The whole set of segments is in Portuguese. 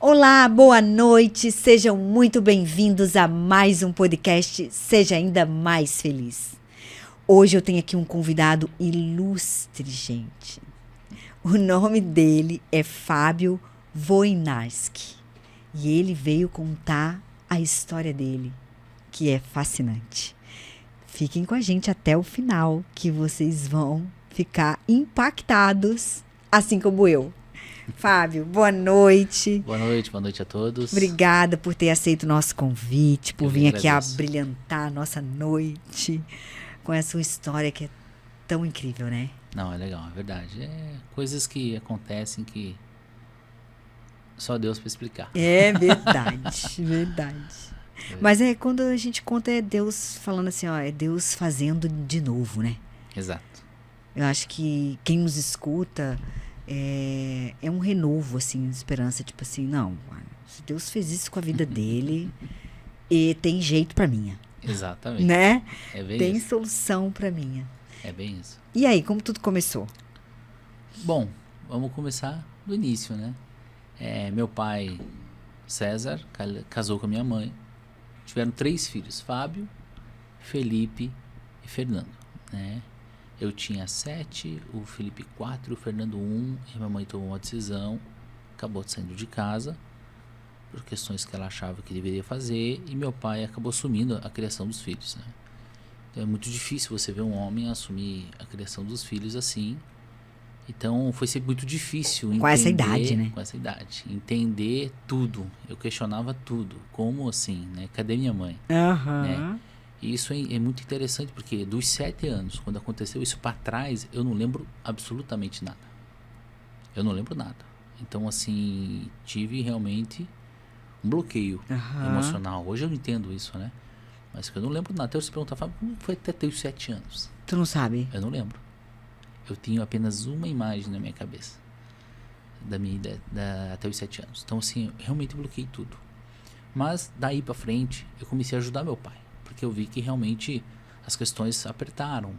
Olá, boa noite, sejam muito bem-vindos a mais um podcast Seja Ainda Mais Feliz. Hoje eu tenho aqui um convidado ilustre, gente. O nome dele é Fábio Wojnarski e ele veio contar a história dele, que é fascinante. Fiquem com a gente até o final, que vocês vão ficar impactados, assim como eu. Fábio, boa noite. Boa noite a todos. Obrigada por ter aceito o nosso convite, por vir aqui agradeço. abrilhantar a nossa noite com essa sua história que é tão incrível, né? Não, é legal, é verdade. É coisas que acontecem que só Deus para explicar. É verdade, verdade. Mas quando a gente conta é Deus falando assim, ó, é Deus fazendo de novo, né? Exato. Eu acho que quem nos escuta é um renovo, assim, de esperança. Tipo assim, não, se Deus fez isso com a vida dele, e tem jeito pra minha. Exatamente. Né? É bem Tem isso. solução pra minha. É bem isso. E aí, como tudo começou? Bom, vamos começar do início, né? Meu pai, César, casou com a minha mãe. Tiveram 3 filhos, Fábio, Felipe e Fernando, né? Eu tinha 7, o Felipe 4, o Fernando 1, e minha mãe tomou uma decisão, acabou saindo de casa, por questões que ela achava que deveria fazer, e meu pai acabou assumindo a criação dos filhos, né? Então é muito difícil você ver um homem assumir a criação dos filhos assim. Então foi sempre muito difícil entender... Com essa idade, né? Com essa idade. Entender tudo. Eu questionava tudo. Como assim, né? Cadê minha mãe? Né? E isso é muito interessante, porque dos 7 anos, quando aconteceu isso para trás, eu não lembro absolutamente nada. Eu não lembro nada. Então, assim, tive realmente um bloqueio emocional. Hoje eu entendo isso, né? Mas que eu não lembro nada. Até eu se perguntar, Fábio, como foi até ter os 7 anos? Tu não sabe? Eu não lembro. Eu tinha apenas uma imagem na minha cabeça da minha ideia, até os 7 anos. Então, assim, eu realmente bloqueei tudo. Mas, daí pra frente, eu comecei a ajudar meu pai. Porque eu vi que realmente as questões apertaram.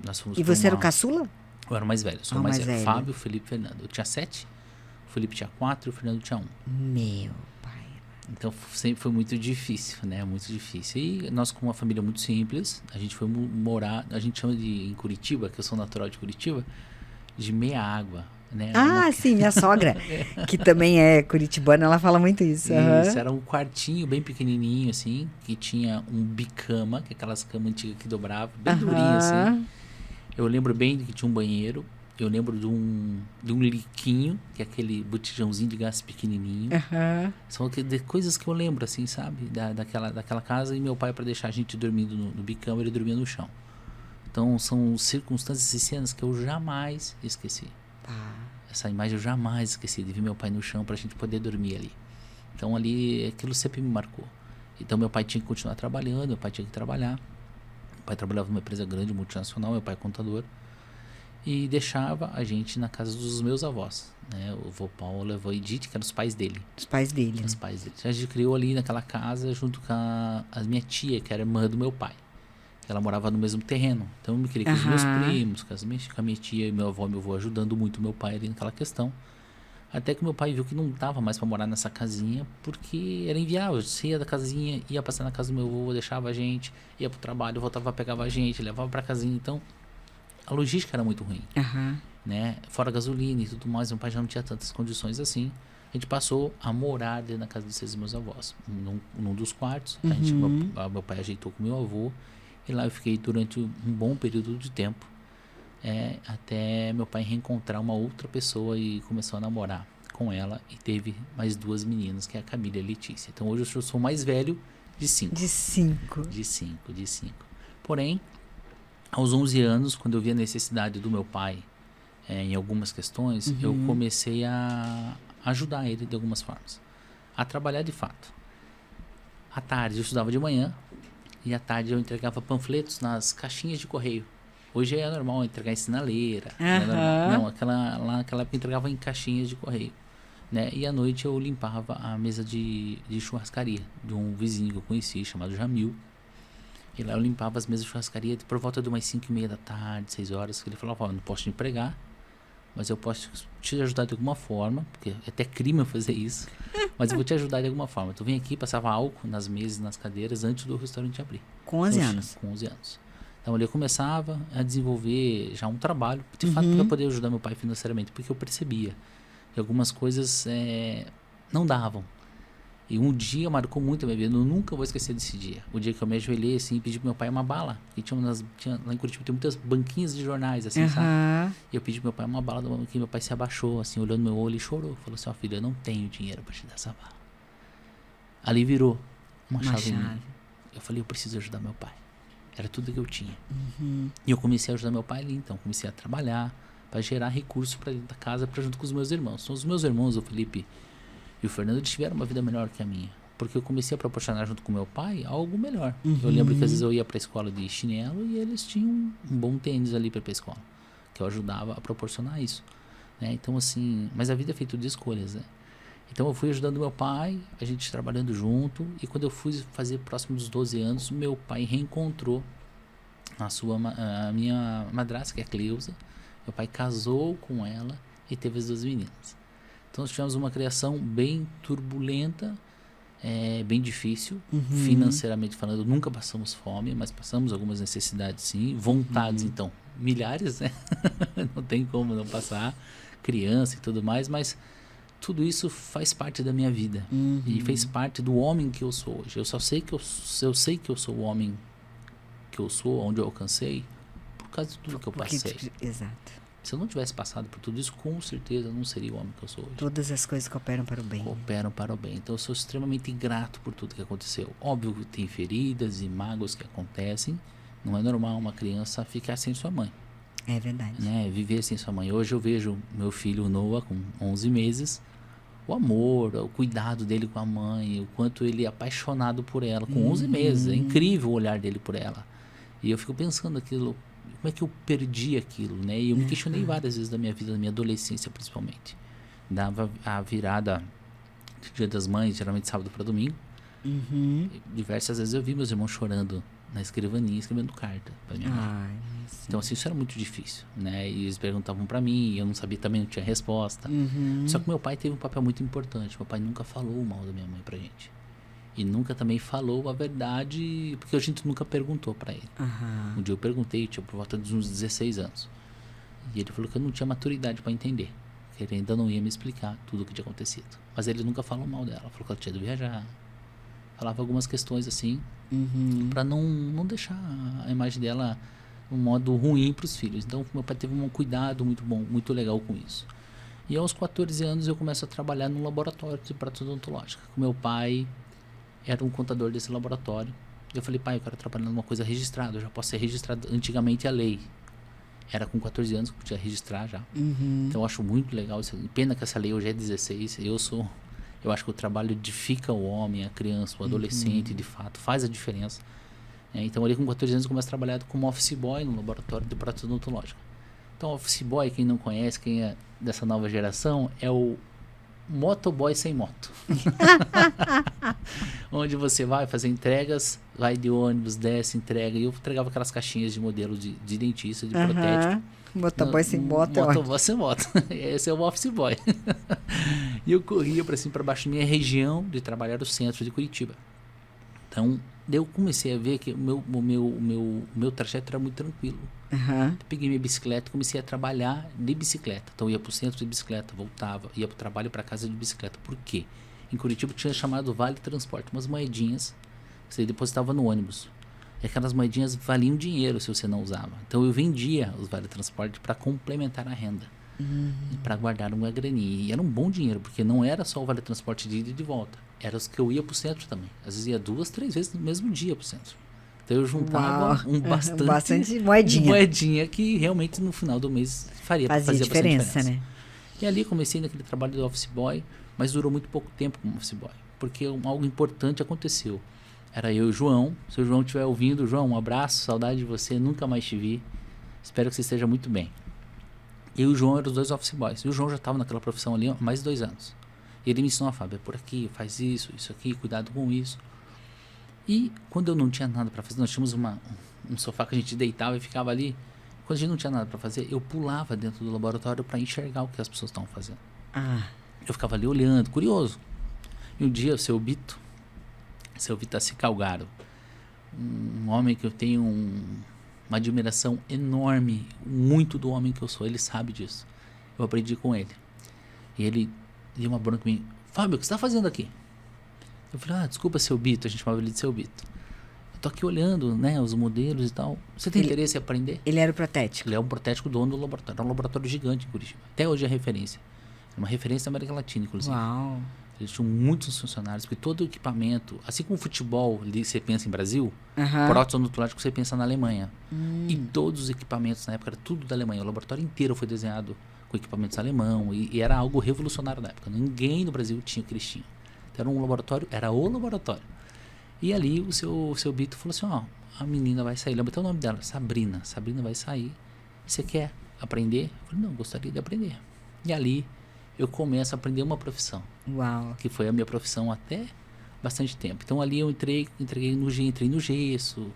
Nós fomos E você era o caçula? Eu era o mais velho. Sou o o mais mais velho. velho. Fábio, Felipe e Fernando. Eu tinha 7, o Felipe tinha 4 e o Fernando tinha 1. Meu pai. Então sempre foi muito difícil, né? Muito difícil. E nós, com uma família muito simples, a gente foi morar, a gente chama em Curitiba, que eu sou natural de Curitiba, de meia água, né? Sim, minha sogra, que também é curitibana, ela fala muito isso. Isso, era um quartinho bem pequenininho, assim, que tinha um bicama, que é aquelas camas antigas que dobravam, bem durinho, assim. Eu lembro bem que tinha um banheiro. Eu lembro de um liquinho, que é aquele botijãozinho de gás pequenininho. São coisas que eu lembro, assim, sabe? Daquela casa. E meu pai, para deixar a gente dormindo no bicama, ele dormia no chão. Então, são circunstâncias e cenas que eu jamais esqueci. Essa imagem eu jamais esqueci, de ver meu pai no chão pra gente poder dormir ali. Então, ali, aquilo sempre me marcou. Então, meu pai tinha que continuar trabalhando, meu pai tinha que trabalhar. Meu pai trabalhava numa empresa grande, multinacional, meu pai é contador. E deixava a gente na casa dos meus avós, né? O vô Paulo, a avó Edith, que eram os pais dele. Os pais dele. Os pais dele. A gente criou ali naquela casa junto com a minha tia, que era irmã do meu pai. Ela morava no mesmo terreno. Então eu me criei com os meus primos, com a minha tia e meu avô ajudando muito meu pai ali naquela questão. Até que meu pai viu que não dava mais para morar nessa casinha, porque era inviável. Você ia da casinha, ia passar na casa do meu avô, deixava a gente, ia pro trabalho, voltava, pegava a gente, levava pra casinha. Então a logística era muito ruim, né? Fora gasolina e tudo mais, meu pai já não tinha tantas condições assim. A gente passou a morar dentro da casa desses meus avós, num dos quartos. Meu pai ajeitou com meu avô, e lá eu fiquei durante um bom período de tempo, até meu pai reencontrar uma outra pessoa e começou a namorar com ela, e teve mais 2 meninas, que é a Camila e a Letícia. Então hoje eu sou o mais velho de 5. De 5. De 5. Porém, aos 11 anos, quando eu vi a necessidade do meu pai em algumas questões, eu comecei a ajudar ele de algumas formas. A trabalhar de fato. À tarde eu estudava de manhã, e à tarde eu entregava panfletos nas caixinhas de correio. Hoje é normal entregar em sinaleira. Não, naquela época eu entregava em caixinhas de correio, né? E à noite eu limpava a mesa de churrascaria de um vizinho que eu conheci, chamado Jamil. E lá eu limpava as mesas de churrascaria por volta de umas 5:30 da tarde, 6 horas, que ele falava, não posso te empregar, mas eu posso te ajudar de alguma forma, porque é até crime eu fazer isso, mas eu vou te ajudar de alguma forma. Tu vem aqui, passava álcool nas mesas, nas cadeiras, antes do restaurante abrir. Com 11 anos? Com 11 anos. Então ali eu começava a desenvolver já um trabalho, de fato, para poder ajudar meu pai financeiramente, porque eu percebia que algumas coisas não davam. E um dia marcou muito a minha vida, eu nunca vou esquecer desse dia. O dia que eu me ajoelhei assim e pedi pro meu pai uma bala. E lá em Curitiba tem muitas banquinhas de jornais, assim, sabe? E eu pedi pro meu pai uma bala do banquinho, meu pai se abaixou, assim, olhando no meu olho e chorou. Falou assim, ó, filho, eu não tenho dinheiro para te dar essa bala. Ali virou uma chave em mim. Eu falei, eu preciso ajudar meu pai. Era tudo que eu tinha. E eu comecei a ajudar meu pai ali, então. Comecei a trabalhar para gerar recursos para dentro da casa, para junto com os meus irmãos. Então, os meus irmãos, o Felipe e o Fernando, eles tiveram uma vida melhor que a minha. Porque eu comecei a proporcionar junto com meu pai algo melhor. Eu lembro que às vezes eu ia para a escola de chinelo e eles tinham um bom tênis ali para ir para a escola. Que eu ajudava a proporcionar isso. Né? Então, assim... Mas a vida é feita de escolhas, né? Então eu fui ajudando meu pai, a gente trabalhando junto, e quando eu fui fazer próximo dos 12 anos, meu pai reencontrou a minha madrasta, que é a Cleusa. Meu pai casou com ela e teve as 2 meninas. Então nós tivemos uma criação bem turbulenta, bem difícil, financeiramente falando, nunca passamos fome, mas passamos algumas necessidades sim, vontades então, milhares, né? Não tem como não passar, criança e tudo mais, mas tudo isso faz parte da minha vida e fez parte do homem que eu sou hoje. Eu sei que eu sou o homem que eu sou, onde eu alcancei, por causa de tudo que eu passei. Exato. Se eu não tivesse passado por tudo isso, com certeza eu não seria o homem que eu sou hoje. Todas as coisas cooperam para o bem. Cooperam para o bem. Então eu sou extremamente grato por tudo que aconteceu. Óbvio que tem feridas e mágoas que acontecem. Não é normal uma criança ficar sem sua mãe. É verdade. Né? Viver sem sua mãe. Hoje eu vejo meu filho Noah com 11 meses, o amor, o cuidado dele com a mãe, o quanto ele é apaixonado por ela, com 11 meses. É incrível o olhar dele por ela. E eu fico pensando aquilo, como é que eu perdi aquilo, né? E eu me questionei várias vezes da minha vida, da minha adolescência principalmente. Dava a virada do Dia das Mães, geralmente sábado para domingo. Diversas vezes eu vi meus irmãos chorando na escrivaninha, escrevendo carta para minha mãe. Então assim, isso era muito difícil, né? E eles perguntavam para mim, e eu não sabia também, não tinha resposta. Só que meu pai teve um papel muito importante. Meu pai nunca falou mal da minha mãe pra gente. E nunca também falou a verdade, porque a gente nunca perguntou para ele. Um dia eu perguntei, tinha por volta de uns 16 anos. E ele falou que eu não tinha maturidade para entender. Que ele ainda não ia me explicar tudo o que tinha acontecido. Mas ele nunca falou mal dela. Falou que ela tinha ido viajar. Falava algumas questões assim, para não deixar a imagem dela um modo ruim para os filhos. Então meu pai teve um cuidado muito bom, muito legal com isso. E aos 14 anos eu começo a trabalhar num laboratório de prática odontológica. Com meu pai era um contador desse laboratório. Eu falei, pai, eu quero trabalhar numa coisa registrada, eu já posso ser registrado. Antigamente a lei era com 14 anos que eu podia registrar já. Então eu acho muito legal isso. Pena que essa lei hoje é 16. Eu acho que o trabalho edifica o homem, a criança, o adolescente, de fato, faz a diferença. Então ali com 14 anos eu começo a trabalhar como office boy no laboratório de prática odontológica. Então office boy, quem não conhece, quem é dessa nova geração, é o motoboy sem moto. Onde você vai fazer entregas, vai de ônibus, desce, entrega. E eu entregava aquelas caixinhas de modelo de dentista, de protético. Motoboy sem moto. Motoboy sem moto. Esse é o office boy. E eu corria para cima e para baixo. Minha região de trabalho era o centro de Curitiba. Então eu comecei a ver que o meu trajeto era muito tranquilo. Eu peguei minha bicicleta e comecei a trabalhar de bicicleta. Então eu ia para o centro de bicicleta, voltava, ia para o trabalho e para casa de bicicleta. Por quê? Em Curitiba tinha chamado Vale Transporte, umas moedinhas que você depositava no ônibus. E aquelas moedinhas valiam dinheiro se você não usava. Então eu vendia os Vale Transporte para complementar a renda. E para guardar uma graninha. E era um bom dinheiro, porque não era só o Vale Transporte de ida e de volta. Era os que eu ia para o centro também. Às vezes ia 2, 3 vezes no mesmo dia para o centro. Então eu juntava bastante moedinha que realmente no final do mês fazia bastante diferença, né? E ali comecei naquele trabalho do office boy, mas durou muito pouco tempo como office boy, porque algo importante aconteceu. Era eu e o João. Se o João estiver ouvindo, João, um abraço, saudade de você, nunca mais te vi. Espero que você esteja muito bem. Eu e o João eram os 2 office boys. E o João já estava naquela profissão ali há mais de 2 anos. E ele me ensinou a Fábio, é por aqui, faz isso aqui, cuidado com isso. E quando eu não tinha nada para fazer, nós tínhamos um sofá que a gente deitava e ficava ali. Quando a gente não tinha nada para fazer, eu pulava dentro do laboratório para enxergar o que as pessoas estavam fazendo. Eu ficava ali olhando, curioso. E um dia, o seu Bito Acicalgaro, um homem que eu tenho uma admiração enorme, muito do homem que eu sou, ele sabe disso. Eu aprendi com ele. E ele deu uma bronca em mim. Fábio, o que você está fazendo aqui? Eu falei, desculpa, seu Bito, a gente chamava ele de seu Bito. Eu tô aqui olhando, né, os modelos e tal. Você tem interesse em aprender? Ele era o protético? Ele é um protético dono do laboratório. É um laboratório gigante em Curitiba. Até hoje é referência. É uma referência na América Latina, inclusive. Uau! Eles tinham muitos funcionários, porque todo o equipamento, assim como o futebol, você pensa em Brasil, prótese ondulógico você pensa na Alemanha. E todos os equipamentos na época era tudo da Alemanha. O laboratório inteiro foi desenhado com equipamentos alemão e era algo revolucionário na época. Ninguém no Brasil tinha o que eles tinham. Então era um laboratório, era o laboratório. E ali o seu Bito falou assim, a menina vai sair, lembra até o nome dela, Sabrina. Sabrina vai sair. Você quer aprender? Eu falei, não, gostaria de aprender. E ali eu começo a aprender uma profissão. Uau. Que foi a minha profissão até bastante tempo. Então ali eu entrei no gesso,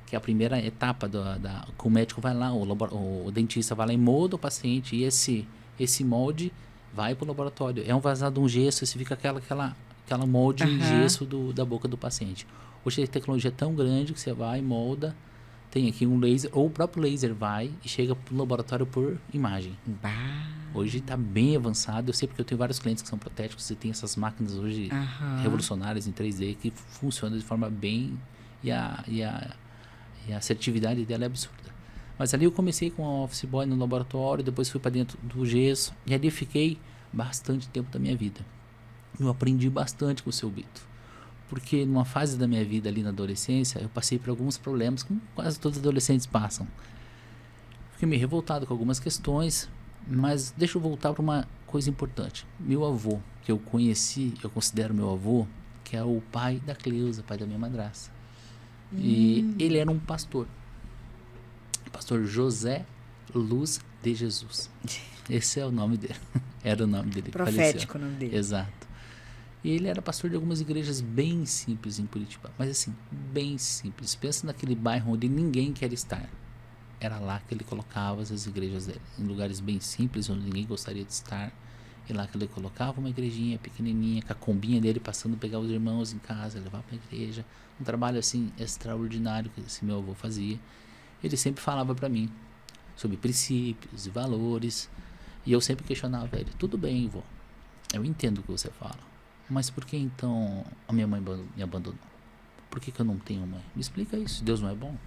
que é a primeira etapa que o médico vai lá, o dentista vai lá e molda o paciente e esse molde vai para o laboratório. É um vazado, um gesso, esse fica aquela molde em gesso da boca do paciente. Hoje a tecnologia é tão grande que você vai, molda, tem aqui um laser, ou o próprio laser vai e chega para o laboratório por imagem. Hoje está bem avançado. Eu sei porque eu tenho vários clientes que são protéticos e tem essas máquinas hoje revolucionárias em 3D que funcionam de forma bem e a assertividade dela é absurda. Mas ali eu comecei com a office boy no laboratório, depois fui para dentro do gesso e ali fiquei bastante tempo da minha vida. Eu aprendi bastante com o seu Bito. Porque numa fase da minha vida ali na adolescência, eu passei por alguns problemas, como quase todos os adolescentes passam. Fiquei meio revoltado com algumas questões, mas deixa eu voltar para uma coisa importante. Meu avô, que eu conheci, eu considero meu avô, que é o pai da Cleusa, pai da minha madrasta. E ele era um pastor. Pastor José Luz de Jesus. Esse é o nome dele. Era o nome dele. Profético faleceu. O nome dele. Exato. E ele era pastor de algumas igrejas bem simples em Curitiba. Mas assim, bem simples. Pensa naquele bairro onde ninguém quer estar. Era lá que ele colocava as igrejas dele. Em lugares bem simples, onde ninguém gostaria de estar. E lá que ele colocava uma igrejinha pequenininha, com a combinha dele passando, pegar os irmãos em casa, levar para a igreja. Um trabalho assim extraordinário que esse meu avô fazia. Ele sempre falava para mim sobre princípios e valores. E eu sempre questionava ele. Tudo bem, vô. Eu entendo o que você fala. Mas por que então a minha mãe me abandonou? Por que eu não tenho mãe? Me explica isso. Deus não é bom?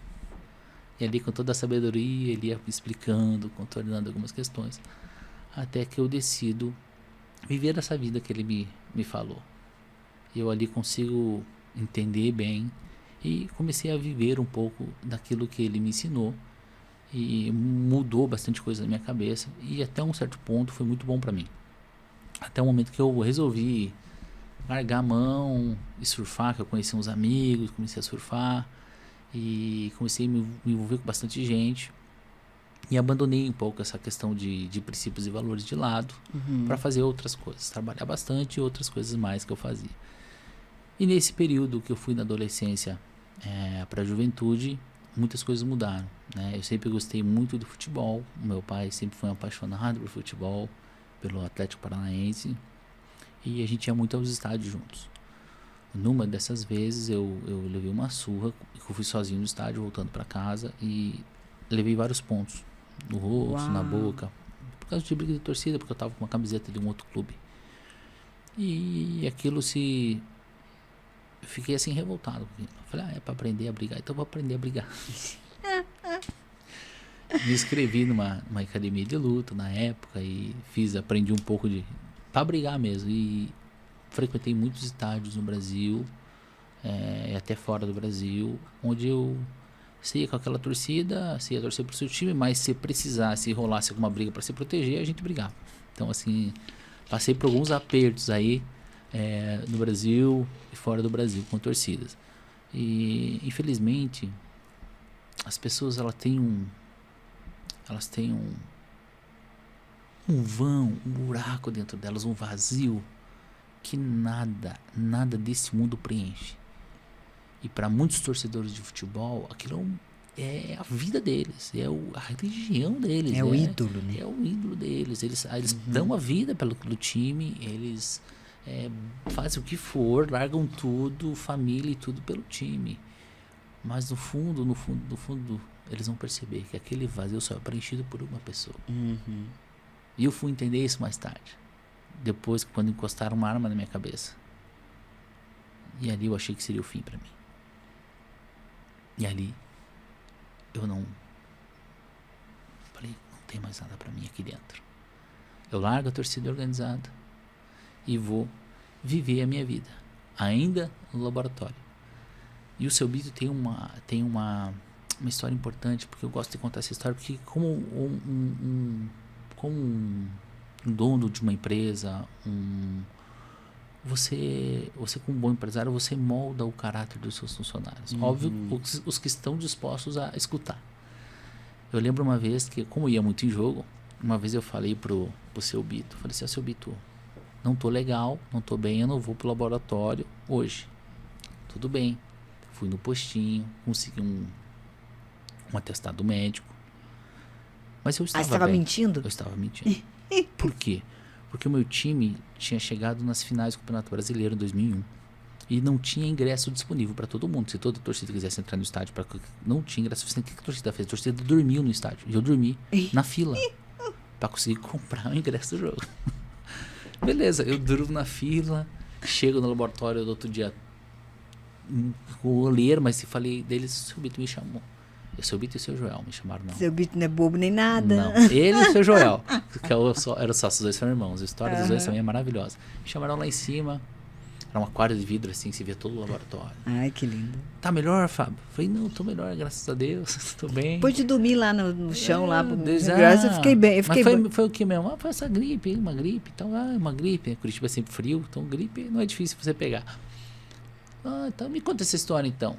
E ali com toda a sabedoria, ele ia me explicando, contornando algumas questões. Até que eu decido viver essa vida que ele me falou. Eu ali consigo entender bem e comecei a viver um pouco daquilo que ele me ensinou. E mudou bastante coisa na minha cabeça. E até um certo ponto foi muito bom para mim. Até o momento que eu resolvi largar a mão e surfar, que eu conheci uns amigos, comecei a surfar e comecei a me envolver com bastante gente e abandonei um pouco essa questão de princípios e valores de lado para fazer outras coisas, trabalhar bastante e outras coisas mais que eu fazia. E nesse período que eu fui na adolescência para a juventude, muitas coisas mudaram, né? Eu sempre gostei muito de futebol, o meu pai sempre foi um apaixonado por futebol, pelo Atlético Paranaense. E a gente ia muito aos estádios juntos. Numa dessas vezes eu levei uma surra, eu fui sozinho no estádio, voltando para casa e levei vários pontos no rosto, na boca, por causa de briga de torcida, porque eu tava com uma camiseta de um outro clube. E aquilo eu fiquei assim revoltado. Eu falei, é para aprender a brigar, então eu vou aprender a brigar. Me inscrevi numa academia de luta na época e aprendi um pouco para brigar mesmo, e frequentei muitos estádios no Brasil e até fora do Brasil, onde você ia com aquela torcida, você ia torcer pro seu time, mas se precisasse, se rolasse alguma briga para se proteger, a gente brigava. Então assim, passei por alguns apertos aí no Brasil e fora do Brasil com torcidas. E infelizmente as pessoas elas têm um vão, um buraco dentro delas, um vazio que nada desse mundo preenche. E para muitos torcedores de futebol, aquilo é a vida deles, a religião deles. É o ídolo, né? É o ídolo deles. Eles dão a vida pelo time, eles fazem o que for, largam tudo, família e tudo pelo time. Mas no fundo, eles vão perceber que aquele vazio só é preenchido por uma pessoa. E eu fui entender isso mais tarde. Depois, quando encostaram uma arma na minha cabeça. E ali eu achei que seria o fim pra mim. E ali eu não... Falei, não tem mais nada pra mim aqui dentro. Eu largo a torcida organizada e vou viver a minha vida. Ainda no laboratório. E o Seu Bito tem uma história importante, porque eu gosto de contar essa história, porque como um dono de uma empresa, você como um bom empresário, você molda o caráter dos seus funcionários. Óbvio, os que estão dispostos a escutar. Eu lembro uma vez que, como ia muito em jogo, uma vez eu falei pro Seu Bito, falei assim, Seu Bito, não tô legal, não tô bem, eu não vou pro laboratório hoje. Tudo bem. Fui no postinho, consegui um atestado médico. Mas eu estava estava bem. mentindo? Eu estava mentindo. Por quê? Porque o meu time tinha chegado nas finais do Campeonato Brasileiro em 2001 e não tinha ingresso disponível para todo mundo. Se toda torcida quisesse entrar no estádio, não tinha ingresso suficiente. O que a torcida fez? A torcida dormiu no estádio. E eu dormi na fila para conseguir comprar o ingresso do jogo. Beleza, eu durmo na fila, chego no laboratório do outro dia com o olheiro, mas se falei deles, o Seu Bito me chamou. O Seu Bito e o Seu Joel me chamaram, não. Seu Bito não é bobo nem nada. Não, ele e o Seu Joel, que era sócio, os dois são irmãos. A história dos dois também é maravilhosa. Me chamaram lá em cima, era um aquário de vidro assim, se via todo o laboratório. Ai, que lindo. Tá melhor, Fábio? Falei, não, tô melhor, graças a Deus, tô bem. Depois de dormir lá no chão, lá, graças eu fiquei bem. Foi o que mesmo? Foi essa gripe, uma gripe. Então, uma gripe. Curitiba é sempre frio, então gripe não é difícil você pegar. Então me conta essa história então.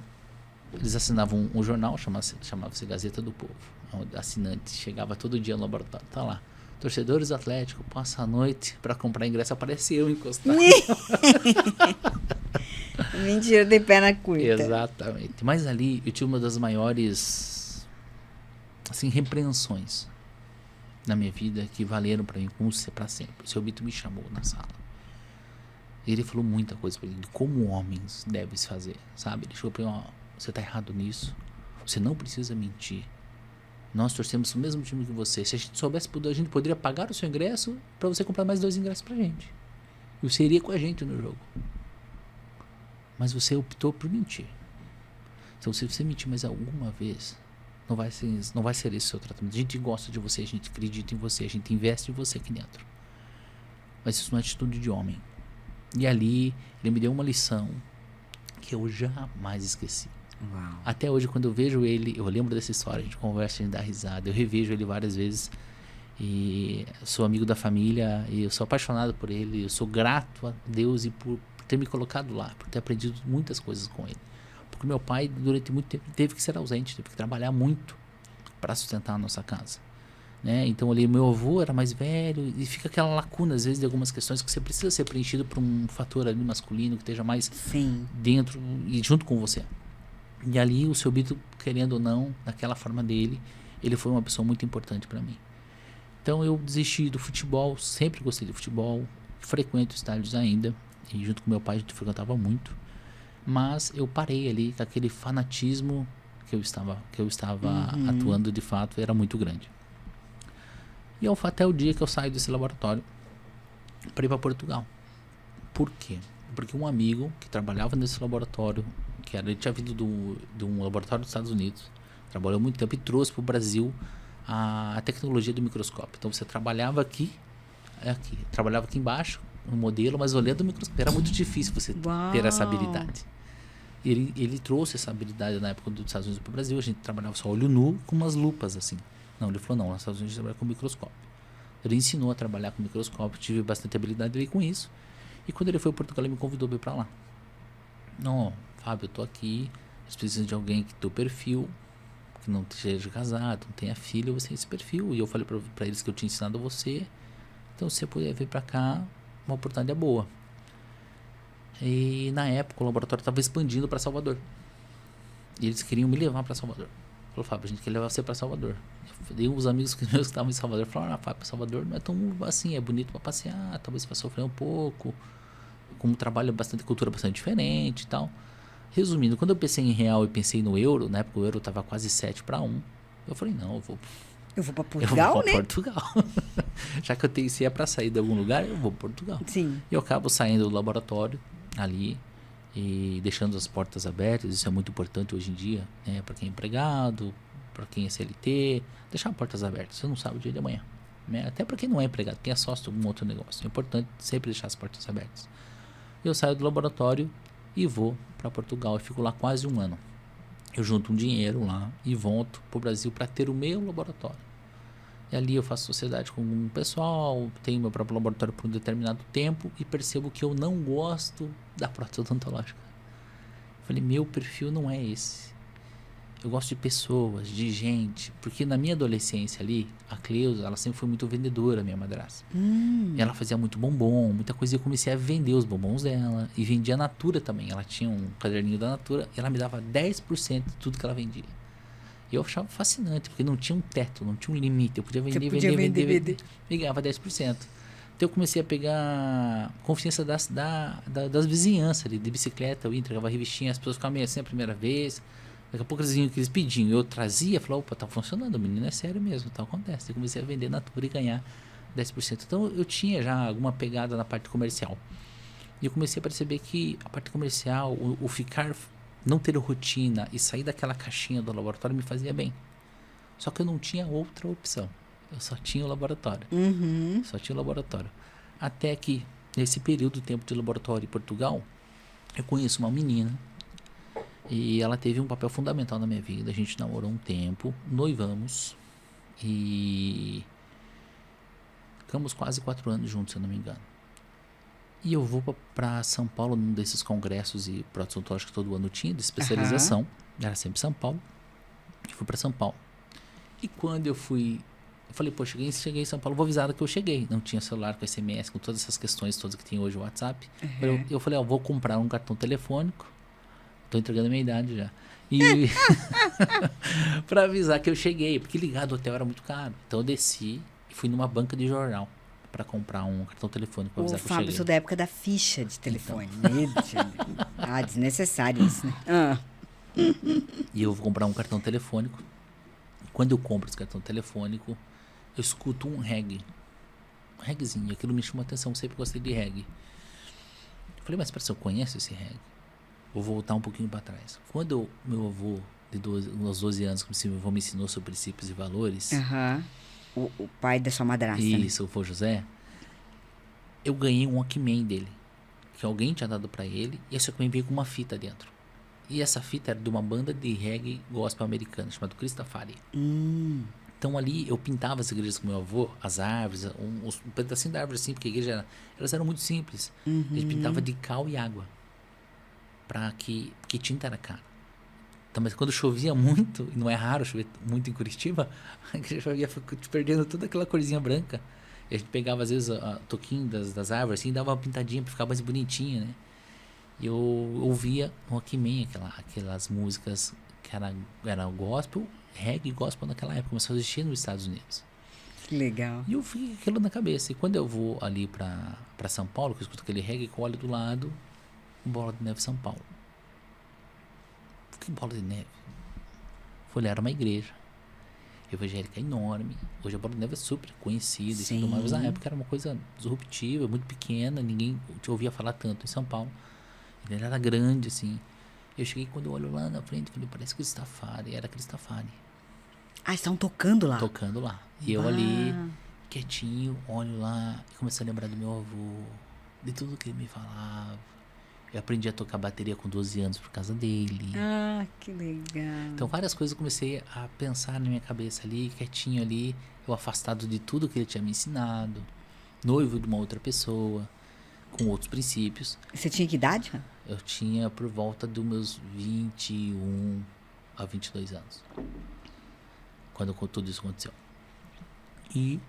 Eles assinavam um jornal, chamava-se Gazeta do Povo. O assinante chegava todo dia no laboratório. Tá lá. Torcedores Atlético, passa a noite para comprar ingresso. Apareceu encostado. Mentira, tem perna curta. Exatamente. Mas ali eu tive uma das maiores repreensões na minha vida que valeram para mim para sempre. O Seu Bito me chamou na sala. Ele falou muita coisa pra mim, como homens devem se fazer, sabe? Ele chegou pra mim, você tá errado nisso, você não precisa mentir. Nós torcemos o mesmo time que você. Se a gente soubesse, a gente poderia pagar o seu ingresso pra você comprar mais 2 ingressos pra gente. E você iria com a gente no jogo. Mas você optou por mentir. Então, se você mentir mais alguma vez, não vai ser esse o seu tratamento. A gente gosta de você, a gente acredita em você, a gente investe em você aqui dentro. Mas isso não é atitude de homem. E ali, ele me deu uma lição que eu jamais esqueci. Uau. Até hoje, quando eu vejo ele, eu lembro dessa história, a gente conversa, a gente dá risada, eu revejo ele várias vezes. E sou amigo da família, e eu sou apaixonado por ele, eu sou grato a Deus e por ter me colocado lá, por ter aprendido muitas coisas com ele. Porque meu pai, durante muito tempo, teve que ser ausente, teve que trabalhar muito para sustentar a nossa casa. Né? Então ali meu avô era mais velho e fica aquela lacuna às vezes de algumas questões que você precisa ser preenchido por um fator ali masculino que esteja mais dentro e junto com você. E ali o Seu Bito, querendo ou não, daquela forma dele, ele foi uma pessoa muito importante para mim. Então eu desisti do futebol, sempre gostei de futebol, frequento estádios ainda e junto com meu pai a gente frequentava muito, mas eu parei ali com aquele fanatismo que eu estava atuando de fato, era muito grande. E até o dia que eu saio desse laboratório para ir para Portugal. Por quê? Porque um amigo que trabalhava nesse laboratório, ele tinha vindo de um laboratório dos Estados Unidos, trabalhou muito tempo e trouxe para o Brasil a tecnologia do microscópio. Então você trabalhava aqui, trabalhava aqui embaixo, no modelo, mas olhando o microscópio. Era muito difícil você ter essa habilidade. Ele trouxe essa habilidade na época dos Estados Unidos para o Brasil. A gente trabalhava só olho nu com umas lupas assim. Não, ele falou, não, nos Estados Unidos a gente trabalha com microscópio. Ele ensinou a trabalhar com microscópio, tive bastante habilidade ali com isso. E quando ele foi para Portugal, ele me convidou para ir para lá. Não, Fábio, eu tô aqui, eles precisam de alguém que tem o perfil, que não seja casado, não tenha filho, você tem esse perfil. E eu falei para eles que eu tinha ensinado a você, então se você puder vir para cá, uma oportunidade boa. E na época o laboratório estava expandindo para Salvador. E eles queriam me levar para Salvador. Falou, Fábio, a gente quer levar você para Salvador. Daí os amigos meus que estavam em Salvador falaram, Fábio, Salvador não é tão assim, é bonito para passear, talvez você vai sofrer um pouco, como trabalho bastante, cultura bastante diferente e tal. Resumindo, quando eu pensei em real e pensei no euro, na época o euro tava quase 7-1, eu falei, não, eu vou para Portugal, eu vou né? pra Portugal. Já que eu tenho, se é para sair de algum lugar, eu vou para Portugal. Sim. E eu acabo saindo do laboratório ali e deixando as portas abertas. Isso é muito importante hoje em dia, né? Para quem é empregado, para quem é CLT, deixar portas abertas. Você não sabe o dia de amanhã, né? Até para quem não é empregado, quem é sócio de algum outro negócio. É importante sempre deixar as portas abertas. Eu saio do laboratório e vou para Portugal e fico lá quase um ano. Eu junto um dinheiro lá e volto para o Brasil para ter o meu laboratório. E ali eu faço sociedade com um pessoal, tenho meu próprio laboratório por um determinado tempo e percebo que eu não gosto da prótese odontológica. Falei, meu perfil não é esse. Eu gosto de pessoas, de gente, porque na minha adolescência ali, a Cleusa, ela sempre foi muito vendedora, minha madrasta. Ela fazia muito bombom, muita coisa, e eu comecei a vender os bombons dela, e vendia a Natura também. Ela tinha um caderninho da Natura, e ela me dava 10% de tudo que ela vendia. E eu achava fascinante, porque não tinha um teto, não tinha um limite. Eu podia vender, vender. E ganhava 10%. Então eu comecei a pegar confiança das vizinhanças ali, de bicicleta. Eu ia, entregava revistinha, as pessoas ficavam meio assim a primeira vez. Daqui a pouco eles vinham que eles pediam. Eu trazia, falava, opa, tá funcionando, o menino é sério mesmo, tá, acontece. Eu comecei a vender Natura e ganhar 10%. Então eu tinha já alguma pegada na parte comercial. E eu comecei a perceber que a parte comercial, o ficar, não ter rotina e sair daquela caixinha do laboratório me fazia bem. Só que eu não tinha outra opção. Eu só tinha o laboratório. Só tinha o laboratório. Até que, nesse período de tempo de laboratório em Portugal, eu conheço uma menina e ela teve um papel fundamental na minha vida. A gente namorou um tempo, noivamos e ficamos quase 4 anos juntos, se eu não me engano. E eu vou para São Paulo num desses congressos e prótese odontológica que todo ano tinha, de especialização. Era sempre São Paulo. E fui para São Paulo. E quando eu fui, eu falei, pô, cheguei em São Paulo, vou avisar que eu cheguei. Não tinha celular com SMS, com todas essas questões todas que tem hoje o WhatsApp. Eu falei, ó, vou comprar um cartão telefônico. Tô entregando a minha idade já. E para avisar que eu cheguei, porque ligar do hotel era muito caro. Então eu desci e fui numa banca de jornal para comprar um cartão telefônico para avisar que eu cheguei. Fábio, sou da época da ficha de telefone. Então. Desnecessário isso, né? E eu vou comprar um cartão telefônico. Quando eu compro esse cartão telefônico, eu escuto um reggae. Um reggaezinho. Aquilo me chamou a atenção. Eu sempre gostei de reggae. Eu falei, mas parece que eu conheço esse reggae. Vou voltar um pouquinho para trás. Quando meu avô, aos 12 anos, meu avô me ensinou sobre princípios e valores. O pai da sua madrasta. Isso, né? O vô José. Eu ganhei um Walkman dele. Que alguém tinha dado para ele. E esse Walkman veio com uma fita dentro. E essa fita era de uma banda de reggae gospel americana, chamada Christafari. Então ali eu pintava as igrejas com meu avô, as árvores, um pedacinho da árvore assim, porque a igreja elas eram muito simples. A gente pintava de cal e água. Porque tinta era cara. Então, mas quando chovia muito, e não é raro chover muito em Curitiba, a igreja ia perdendo toda aquela corzinha branca. E a gente pegava às vezes a toquinho das árvores assim, e dava uma pintadinha para ficar mais bonitinha, né? E eu ouvia no Walkman aquelas músicas que era gospel, reggae gospel naquela época, começou a existir nos Estados Unidos. Que legal. E eu fiquei aquilo na cabeça. E quando eu vou ali pra São Paulo, que eu escuto aquele reggae, eu olho do lado, Bola de Neve São Paulo. Que Bola de Neve? Fui olhar, era uma igreja evangélica enorme. Hoje a Bola de Neve é super conhecida e tudo mais, mas na época era uma coisa disruptiva, muito pequena, ninguém te ouvia falar tanto em São Paulo. Ele era grande, assim. Eu cheguei, quando eu olho lá na frente, falei, parece Christafari. Era Christafari. Estão tocando lá? Tocando lá. E eu ali, quietinho, olho lá e comecei a lembrar do meu avô, de tudo que ele me falava. Eu aprendi a tocar bateria com 12 anos por causa dele. Que legal. Então várias coisas eu comecei a pensar na minha cabeça ali, quietinho ali, eu afastado de tudo que ele tinha me ensinado, noivo de uma outra pessoa, com outros princípios. Você tinha que idade? Eu tinha por volta dos meus 21 a 22 anos. Quando tudo isso aconteceu. E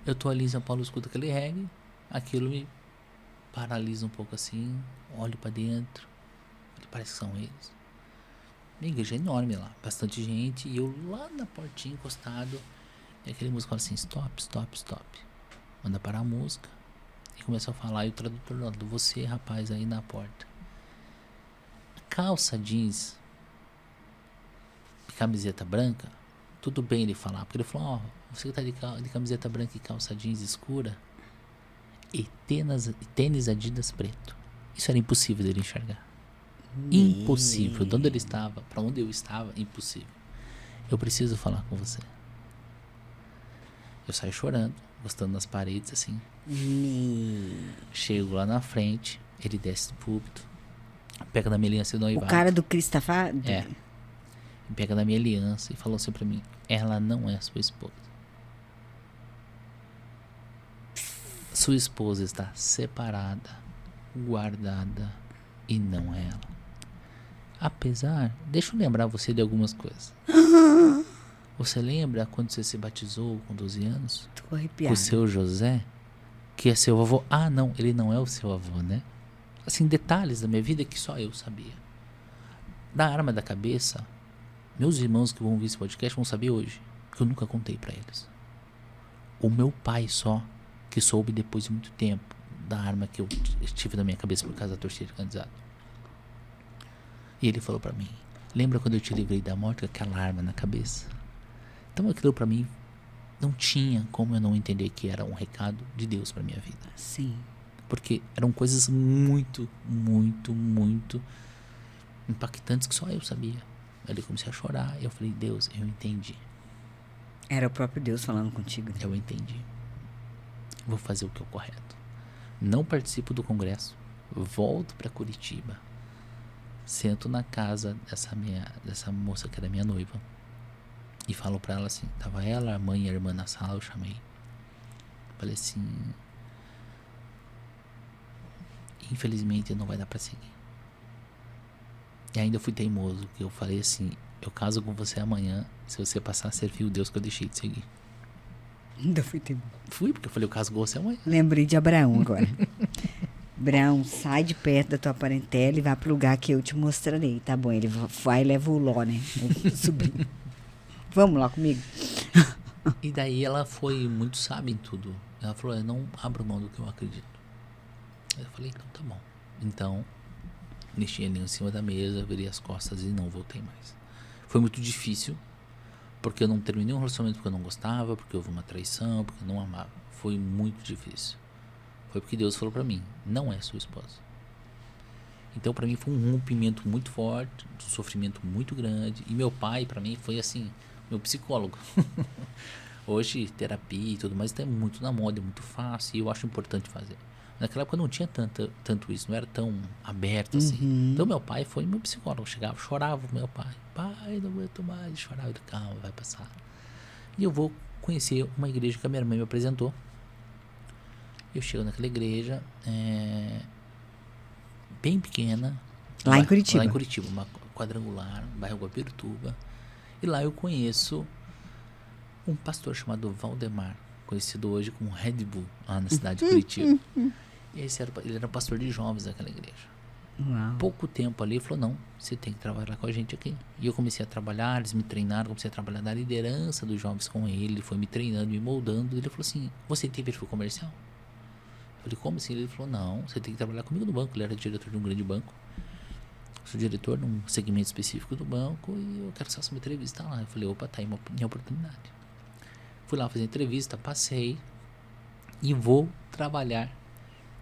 eu tô ali em São Paulo, escuto aquele reggae, aquilo me paralisa um pouco assim, olho pra dentro, parece que são eles. Minha igreja é enorme lá, bastante gente, e eu lá na portinha encostado, e aquele músico fala assim, stop, stop, stop. Manda parar a música, e começa a falar, e o tradutor lá, você, rapaz, aí na porta. Calça jeans e camiseta branca, tudo bem ele falar, porque ele falou, você que tá de camiseta branca e calça jeans escura, e tênis Adidas preto. Isso era impossível dele enxergar. Impossível. De onde ele estava, para onde eu estava, impossível. Eu preciso falar com você. Eu saio chorando, gostando das paredes, assim. Chego lá na frente, ele desce do púlpito, pega na minha aliança e noivado. O cara do Cristafá? É. Pega na minha aliança e falou assim pra mim, ela não é sua esposa. Sua esposa está separada, guardada, e não é ela. Apesar, deixa eu lembrar você de algumas coisas. Você lembra quando você se batizou com 12 anos? Tô arrepiada. Com o seu José, que é seu avô. Ah, não, ele não é o seu avô, né? Assim, detalhes da minha vida que só eu sabia. Da arma da cabeça, meus irmãos que vão ouvir esse podcast vão saber hoje, que eu nunca contei pra eles. O meu pai só, que soube depois de muito tempo da arma que eu tive na minha cabeça por causa da torcida de candidato. E ele falou pra mim, lembra quando eu te livrei da morte com aquela arma na cabeça? Então aquilo pra mim não tinha como eu não entender que era um recado de Deus pra minha vida. Sim. Porque eram coisas muito, muito, muito impactantes que só eu sabia. Aí eu comecei a chorar e eu falei, Deus, eu entendi. Era o próprio Deus falando contigo. Eu entendi. Vou fazer o que é o correto. Não participo do congresso. Volto pra Curitiba. Sento na casa dessa moça que era minha noiva. E falo pra ela assim, tava ela, a mãe e a irmã na sala, eu chamei. Falei assim, infelizmente não vai dar pra seguir. E ainda fui teimoso, que eu falei assim, eu caso com você amanhã, se você passar a servir o Deus que eu deixei de seguir. Ainda fui teimoso. Fui, porque eu falei, eu caso com você amanhã. Lembrei de Abraão agora. Abraão, sai de perto da tua parentela e vai pro lugar que eu te mostrarei. Tá bom, ele vai e leva o Ló, né? O sobrinho. Vamos lá comigo? E daí ela foi muito sábia em tudo. Ela falou, eu não abro mão do que eu acredito. Eu falei, então tá bom. Então, mexi ali em cima da mesa, virei as costas e não voltei mais. Foi muito difícil, porque eu não terminei um relacionamento porque eu não gostava, porque houve uma traição, porque eu não amava. Foi muito difícil. Foi porque Deus falou pra mim, não é sua esposa. Então pra mim foi um rompimento muito forte, um sofrimento muito grande. E meu pai pra mim foi assim, meu psicólogo. Hoje terapia e tudo mais é muito na moda, é muito fácil e eu acho importante fazer. Naquela época não tinha tanto isso, não era tão aberto assim. Então meu pai foi meu psicólogo, chegava, chorava o meu pai. Pai, não aguento mais, chorava, ele, calma, vai passar. E eu vou conhecer uma igreja que a minha mãe me apresentou. Eu chego naquela igreja, bem pequena. Lá em Curitiba? Lá em Curitiba, uma quadrangular, bairro Guapirituba. E lá eu conheço um pastor chamado Valdemar, conhecido hoje como Red Bull, lá na cidade de Curitiba. E ele era pastor de jovens daquela igreja. Uau. Pouco tempo ali, ele falou, não, você tem que trabalhar com a gente aqui. E eu comecei a trabalhar, eles me treinaram, comecei a trabalhar na liderança dos jovens com ele foi me treinando, me moldando. Ele falou assim, você tem perfil comercial? Eu falei, como assim? Ele falou, não, você tem que trabalhar comigo no banco. Ele era diretor de um grande banco. Eu sou diretor num segmento específico do banco e eu quero só uma entrevista lá. Eu falei, opa, tá aí minha oportunidade. Fui lá fazer entrevista, passei e vou trabalhar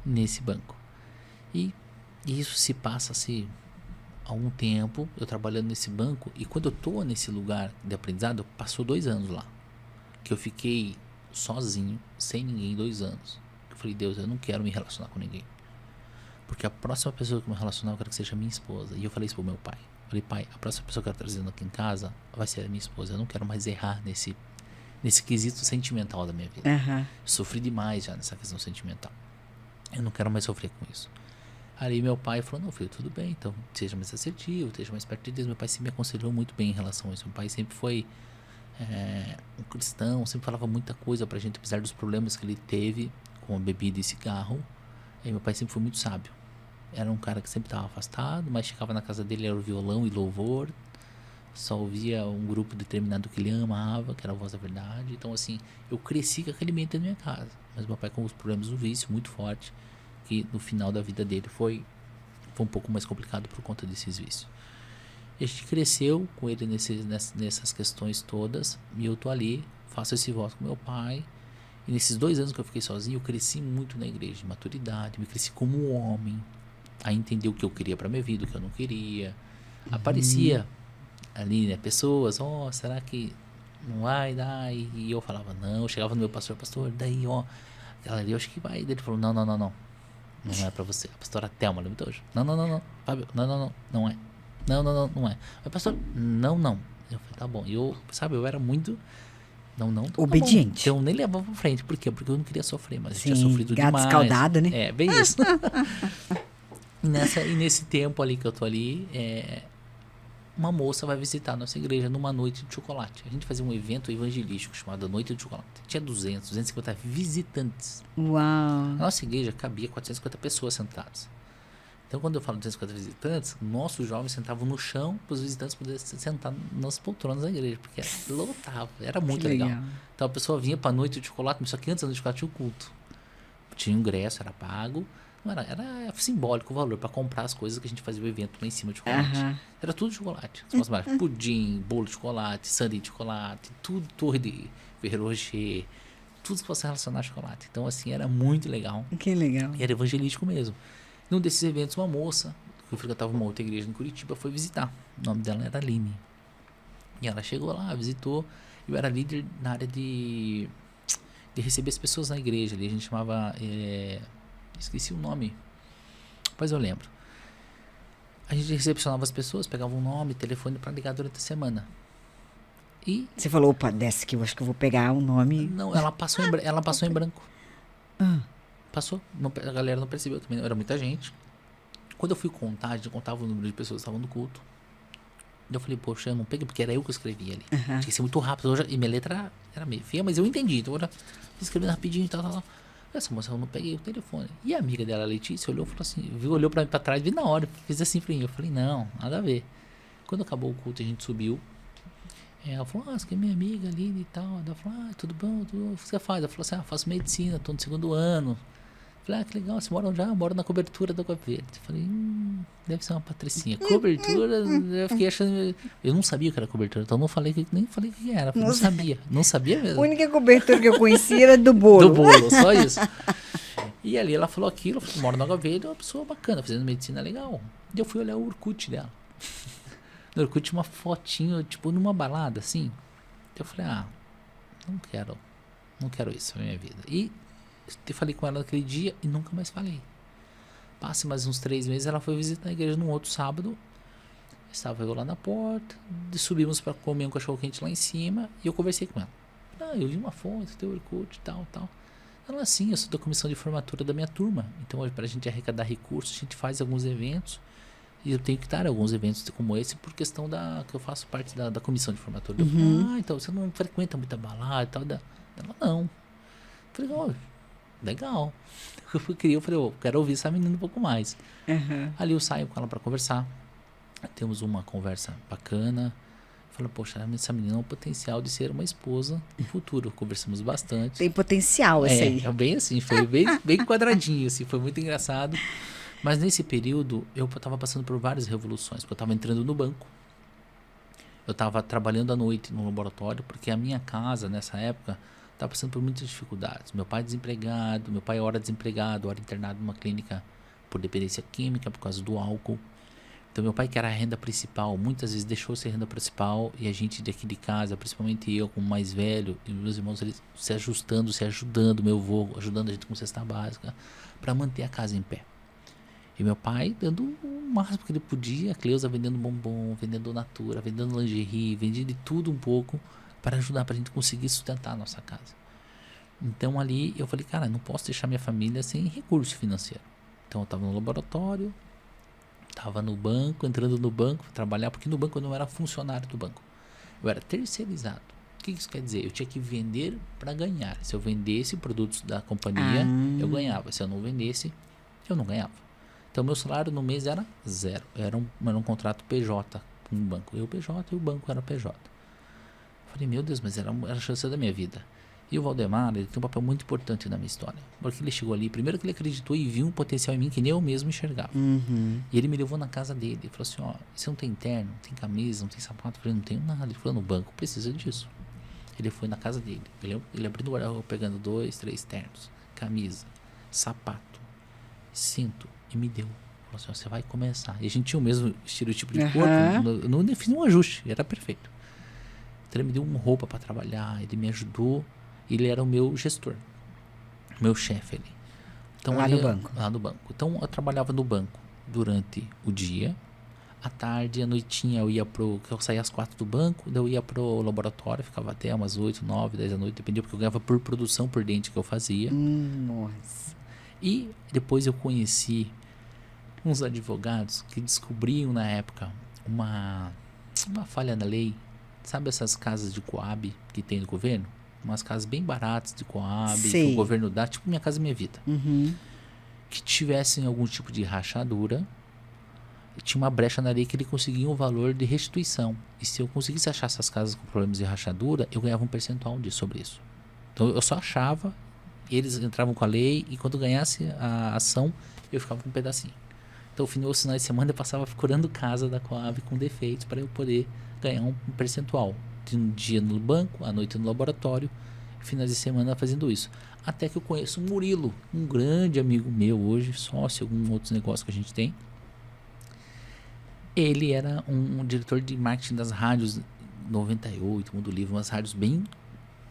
nesse banco. E isso se passa-se há um tempo, eu trabalhando nesse banco, e quando eu tô nesse lugar de aprendizado, passou 2 anos lá. Que eu fiquei sozinho, sem ninguém, 2 anos. Eu falei, Deus, eu não quero me relacionar com ninguém. Porque a próxima pessoa que eu me relacionar, eu quero que seja minha esposa. E eu falei isso pro meu pai. Eu falei, pai, a próxima pessoa que eu quero trazendo aqui em casa vai ser a minha esposa. Eu não quero mais errar nesse quesito sentimental da minha vida. Uhum. Sofri demais já nessa questão sentimental. Eu não quero mais sofrer com isso. Aí meu pai falou, não, filho, tudo bem, então seja mais assertivo, esteja mais perto de Deus. Meu pai sempre me aconselhou muito bem em relação a isso. Meu pai sempre foi um cristão, sempre falava muita coisa pra gente, apesar dos problemas que ele teve com a bebida e cigarro. E meu pai sempre foi muito sábio. Era um cara que sempre estava afastado, mas chegava na casa dele, era o violão e louvor. só ouvia um grupo determinado que ele amava, que era a Voz da Verdade. Então, assim, eu cresci com aquele ambiente da minha casa. Mas meu pai com os problemas do vício muito forte, que no final da vida dele foi um pouco mais complicado por conta desses vícios. E a gente cresceu com ele nessas questões todas, e eu tô ali, faço esse voto com meu pai. E nesses 2 anos que eu fiquei sozinho, eu cresci muito na igreja, de maturidade, me cresci como homem, a entender o que eu queria para minha vida, o que eu não queria. Aparecia ali, né, pessoas, será que não vai dar? E eu falava, não. Eu chegava no meu pastor, daí, aquela ali, eu acho que vai. Daí ele falou, não. Não é pra você. A pastora Thelma, lembra hoje? Não. Fábio, não é. Não é. Mas pastor, não. Eu falei, tá bom. E eu era muito... Não. Obediente. Então eu nem levava pra frente. Por quê? Porque eu não queria sofrer, mas Sim, eu tinha sofrido gato demais. escaldado, né? É, bem isso. E nesse tempo ali que eu tô ali, uma moça vai visitar a nossa igreja numa noite de chocolate. A gente fazia um evento evangelístico chamado Noite de Chocolate. Tinha 250 visitantes. Uau! A nossa igreja cabia 450 pessoas sentadas. Então, quando eu falo 250 visitantes, nossos jovens sentavam no chão para os visitantes poderem sentar nas poltronas da igreja, porque lotava, era muito legal. Então, a pessoa vinha para a Noite de Chocolate, só que antes da Noite de Chocolate tinha o culto. Tinha ingresso, era pago. Era simbólico o valor para comprar as coisas que a gente fazia o evento lá em cima de chocolate. Era tudo chocolate. Pudim, bolo de chocolate, sundae de chocolate, tudo, torre de Ferrero Rocher, tudo que fosse relacionado a chocolate. Então, assim, era muito legal. Que legal. E era evangelístico mesmo. Num desses eventos, uma moça, que eu frequentava uma outra igreja em Curitiba, foi visitar. O nome dela era Aline. E ela chegou lá, visitou. Eu era líder na área de receber as pessoas na igreja. Ali a gente chamava... esqueci o nome. Depois eu lembro. A gente recepcionava as pessoas, pegava um nome, telefone para ligar durante a semana. E... Você falou, opa, desce que eu acho que eu vou pegar um nome... Não, ela passou em branco. Passou. A galera não percebeu também. Era muita gente. Quando eu fui contar, a gente contava o número de pessoas que estavam no culto. Eu falei, poxa, eu não peguei, porque era eu que escrevia ali. Tinha que ser muito rápido. E minha letra era meio feia, mas eu entendi. Então eu escrevendo rapidinho e tal. Essa moça, eu não peguei o telefone. E a amiga dela, a Letícia, olhou e falou assim, olhou pra trás, vi na hora, fez assim pra mim. Eu falei, não, nada a ver. Quando acabou o culto, a gente subiu. Ela falou, você é minha amiga ali e tal. Ela falou, tudo bom, o que você faz? Ela falou assim, faço medicina, tô no 2º ano. Eu falei, que legal, você mora onde? Eu moro na cobertura da Água Verde. Eu falei, deve ser uma patricinha. Cobertura, eu fiquei achando... Eu não sabia o que era cobertura, então nem falei o que era. Não sabia mesmo. A única cobertura que eu conhecia era do bolo. Do bolo, só isso. E ali ela falou aquilo, eu falei, moro na Água Verde, é uma pessoa bacana, fazendo medicina legal. E eu fui olhar o Orkut dela. No Orkut tinha uma fotinho, tipo, numa balada, assim. Eu falei, não quero isso na minha vida. E eu falei com ela naquele dia e nunca mais falei. Passa mais uns 3 meses, ela foi visitar a igreja num outro sábado. Estava eu lá na porta, subimos para comer um cachorro quente lá em cima e eu conversei com ela. Eu vi uma foto, teu Orkut e tal. Ela, assim, eu sou da comissão de formatura da minha turma. Então, para a gente arrecadar recursos, a gente faz alguns eventos. E eu tenho que estar em alguns eventos como esse por questão que eu faço parte da comissão de formatura. Eu falei, então você não frequenta muita balada e tal. Ela, não. Eu falei, legal. Eu falei, eu quero ouvir essa menina um pouco mais. Ali eu saio com ela para conversar. Temos uma conversa bacana. Falei, poxa, essa menina tem um potencial de ser uma esposa no futuro. Conversamos bastante. Tem potencial essa aí. É bem assim, foi bem quadradinho, assim, foi muito engraçado. Mas nesse período, eu estava passando por várias revoluções. Porque eu estava entrando no banco. Eu estava trabalhando à noite no laboratório, porque a minha casa, nessa época, estava passando por muitas dificuldades. Meu pai desempregado, meu pai hora desempregado, hora internado numa clínica por dependência química, por causa do álcool. Então, meu pai, que era a renda principal, muitas vezes deixou ser renda principal e a gente daqui de casa, principalmente eu, como mais velho, e meus irmãos, eles se ajudando, meu avô ajudando a gente com cesta básica, para manter a casa em pé. E meu pai dando o máximo que ele podia, a Cleusa vendendo bombom, vendendo natura, vendendo lingerie, vendendo de tudo um pouco para ajudar, para a gente conseguir sustentar a nossa casa. Então ali eu falei, cara, não posso deixar minha família sem recurso financeiro. Então eu estava no laboratório, estava no banco, entrando no banco para trabalhar, porque no banco eu não era funcionário do banco, eu era terceirizado. O que isso quer dizer? Eu tinha que vender para ganhar. Se eu vendesse produtos da companhia, eu ganhava. Se eu não vendesse, eu não ganhava. Então, meu salário no mês era 0. Era um contrato PJ com o banco. Eu PJ e o banco era PJ. Falei, meu Deus, mas era a chance da minha vida. E o Valdemar, ele tem um papel muito importante na minha história. Porque ele chegou ali, primeiro que ele acreditou e viu um potencial em mim que nem eu mesmo enxergava. Uhum. E ele me levou na casa dele. Ele falou assim, ó, você não tem terno, não tem camisa, não tem sapato? Eu falei, não tenho nada. Ele falou, no banco precisa disso. Ele foi na casa dele. Ele abriu o guarda-roupa pegando 2, 3 ternos, camisa, sapato, cinto, e me deu. Falou assim, ó, você vai começar. E a gente tinha o mesmo estereotipo de corpo. Eu não fiz nenhum ajuste, era perfeito. Então ele me deu uma roupa para trabalhar, ele me ajudou. Ele era o meu gestor, meu chefe ali. Então, lá no banco. Lá no banco. Então eu trabalhava no banco durante o dia. À tarde, à noitinha, eu saía às 4 do banco, daí eu ia pro laboratório, ficava até umas 8, 9, 10 da noite, dependia, porque eu ganhava por produção por dente que eu fazia. Nossa. E depois eu conheci uns advogados que descobriam na época uma falha na lei. Sabe essas casas de Coab que tem no governo? Umas casas bem baratas de Coab, que o governo dá, tipo Minha Casa Minha Vida. Uhum. Que tivessem algum tipo de rachadura. Tinha uma brecha na lei que ele conseguia um valor de restituição. E se eu conseguisse achar essas casas com problemas de rachadura, eu ganhava um percentual sobre isso. Então eu só achava, eles entravam com a lei, e quando ganhasse a ação, eu ficava com um pedacinho. Então, no final de semana, eu passava procurando casa da Coab com defeitos para eu poder ganhar um percentual. De um dia no banco, à noite no laboratório, finais de semana fazendo isso. Até que eu conheço o Murilo, um grande amigo meu hoje, sócio, alguns outros negócios que a gente tem. Ele era um diretor de marketing das rádios 98, Mundo Livre, umas rádios bem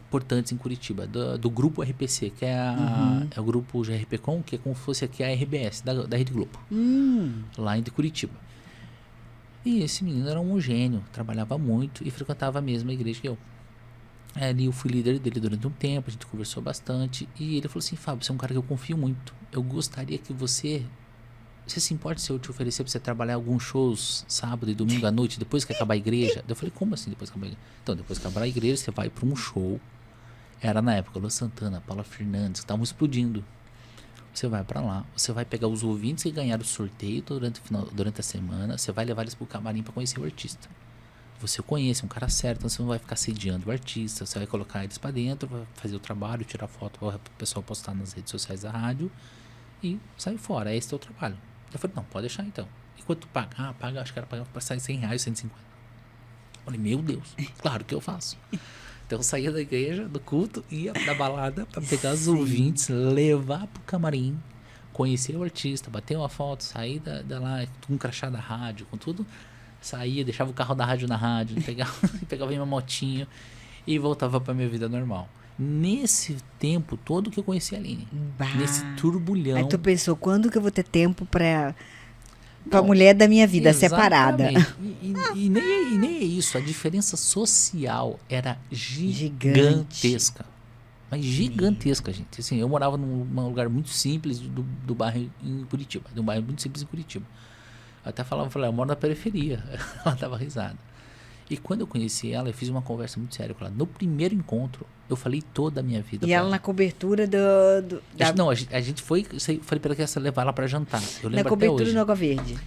importantes em Curitiba, do grupo RPC, que é o grupo GRPcom, que é como se fosse aqui a RBS, da Rede Globo, lá em Curitiba. E esse menino era um gênio, trabalhava muito e frequentava a mesma igreja que eu. Ali eu fui líder dele durante um tempo, a gente conversou bastante, e ele falou assim, Fábio, você é um cara que eu confio muito, eu gostaria que você se importa se eu te oferecer pra você trabalhar alguns shows sábado e domingo à noite, depois que acabar a igreja? Eu falei, como assim depois que acabar a igreja? Então, depois que acabar a igreja, você vai pra um show. Era na época, Lu Santana, Paula Fernandes, que estavam explodindo. Você vai pra lá, você vai pegar os ouvintes que ganharam o sorteio durante a semana, você vai levar eles pro camarim pra conhecer o artista. Você conhece, é um cara certo, então você não vai ficar sediando o artista, você vai colocar eles pra dentro, vai fazer o trabalho, tirar foto para o pessoal postar nas redes sociais da rádio e sair fora, esse é o teu trabalho. Eu falei, não, pode deixar então. E quanto tu paga? Ah, paga, acho que era pagar pra sair R$100, 150. Eu falei, meu Deus, claro que eu faço. Então eu saía da igreja, do culto, ia da balada pra pegar os ouvintes, levar pro camarim, conhecer o artista, bater uma foto, sair da lá com um crachá da rádio, com tudo. Saía, deixava o carro da rádio na rádio, pegava minha motinho e voltava pra minha vida normal. Nesse tempo todo que eu conheci a Aline. Nesse turbulhão. Aí tu pensou, quando que eu vou ter tempo pra mulher da minha vida, separada? E nem é isso. A diferença social era gigantesca. Mas gigantesca, gente. Assim, eu morava num lugar muito simples do bairro em Curitiba. De um bairro muito simples em Curitiba. Eu até falava, eu moro na periferia. Ela dava risada. E quando eu conheci ela, eu fiz uma conversa muito séria com ela. No primeiro encontro, eu falei toda a minha vida. E ela na cobertura Não, a gente foi... Falei pra ela levar ela pra jantar. Eu lembro na cobertura até hoje. do Água Verde.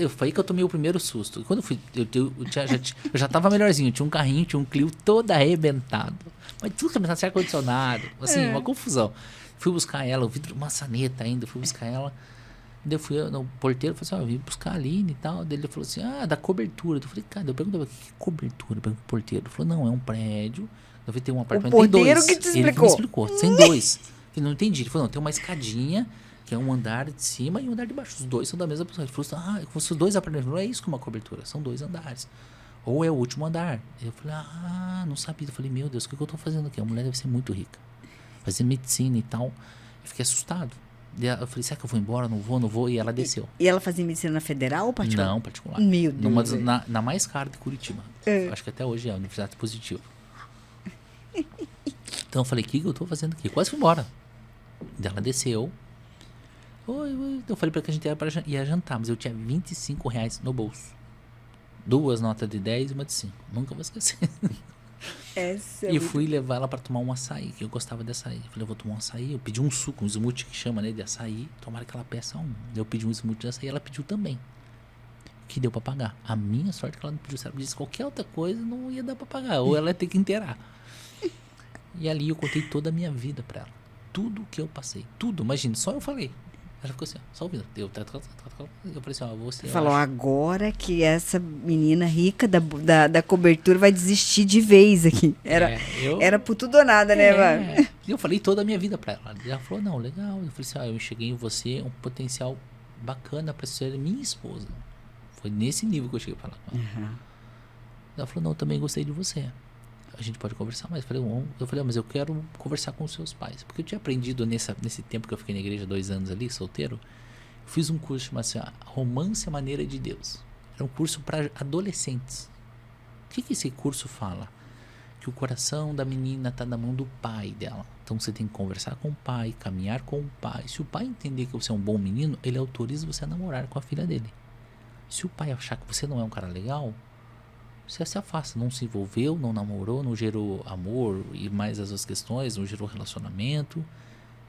Foi aí que eu tomei o primeiro susto. E quando eu fui... Eu já tava melhorzinho. Tinha um carrinho, tinha um Clio todo arrebentado. Mas tudo arrebentado, sem ar-condicionado. Assim, uma confusão. Fui buscar ela, o vidro, maçaneta ainda. Fui buscar ela... Daí eu fui no porteiro, falei assim, eu vim buscar a Aline e tal. Daí ele falou assim, da cobertura. Eu falei, cara, eu perguntei, que cobertura? Eu perguntei pro porteiro. Ele falou, não, é um prédio. Deve ter um apartamento, o porteiro tem dois. Que te explicou. Ele que me explicou, tem dois. Eu não entendi. Ele falou, não, tem uma escadinha, que é um andar de cima e um andar de baixo. Os dois são da mesma pessoa. Ele falou assim, fosse os dois apartamentos. Não é isso que é uma cobertura, são 2 andares. Ou é o último andar. Eu falei, não sabia. Eu falei, meu Deus, o que eu tô fazendo aqui? A mulher deve ser muito rica. Fazer medicina e tal. Eu fiquei assustado. Eu falei, será que eu vou embora? Não vou. E ela desceu. E ela fazia medicina na federal ou particular? Não, particular. Meu Deus. Na mais cara de Curitiba. Acho que até hoje é a Universidade Positiva. Então eu falei, o que eu tô fazendo aqui? Quase fui embora. Daí ela desceu. Oi. Eu falei pra que a gente ia jantar, mas eu tinha R$25 no bolso. 2 notas de 10 e uma de 5. Nunca vou esquecer. E eu fui levar ela pra tomar um açaí, que eu gostava de açaí. Eu falei, eu vou tomar um açaí. Eu pedi um suco, um smoothie que chama, né, de açaí. Tomara que ela peça um. Eu pedi um smoothie de açaí e ela pediu também. que deu pra pagar. A minha sorte é que ela não pediu. Se ela pedisse qualquer outra coisa, não ia dar pra pagar. Ou ela ia ter que inteirar. E ali eu contei toda a minha vida pra ela. Tudo que eu passei. Tudo. Imagina, só eu falei. Ela ficou assim, ó, só ouvindo. Eu falei assim, ó, você... Falou, agora que essa menina rica da cobertura vai desistir de vez aqui. Era por tudo ou nada, né, mano? E eu falei toda a minha vida pra ela. Ela falou, não, legal. Eu falei assim, ó, eu enxerguei em você um potencial bacana pra ser minha esposa. Foi nesse nível que eu cheguei pra falar com ela. Uhum. Ela falou, não, eu também gostei de você. A gente pode conversar mais. Eu falei, mas eu quero conversar com os seus pais. Porque eu tinha aprendido nesse tempo que eu fiquei na igreja 2 anos ali, solteiro. Eu fiz um curso chamado assim, Romance à Maneira de Deus. Era um curso para adolescentes. O que esse curso fala? Que o coração da menina está na mão do pai dela. Então você tem que conversar com o pai, caminhar com o pai. Se o pai entender que você é um bom menino, ele autoriza você a namorar com a filha dele. Se o pai achar que você não é um cara legal, você se afasta, não se envolveu, não namorou, não gerou amor e mais as outras questões, não gerou relacionamento.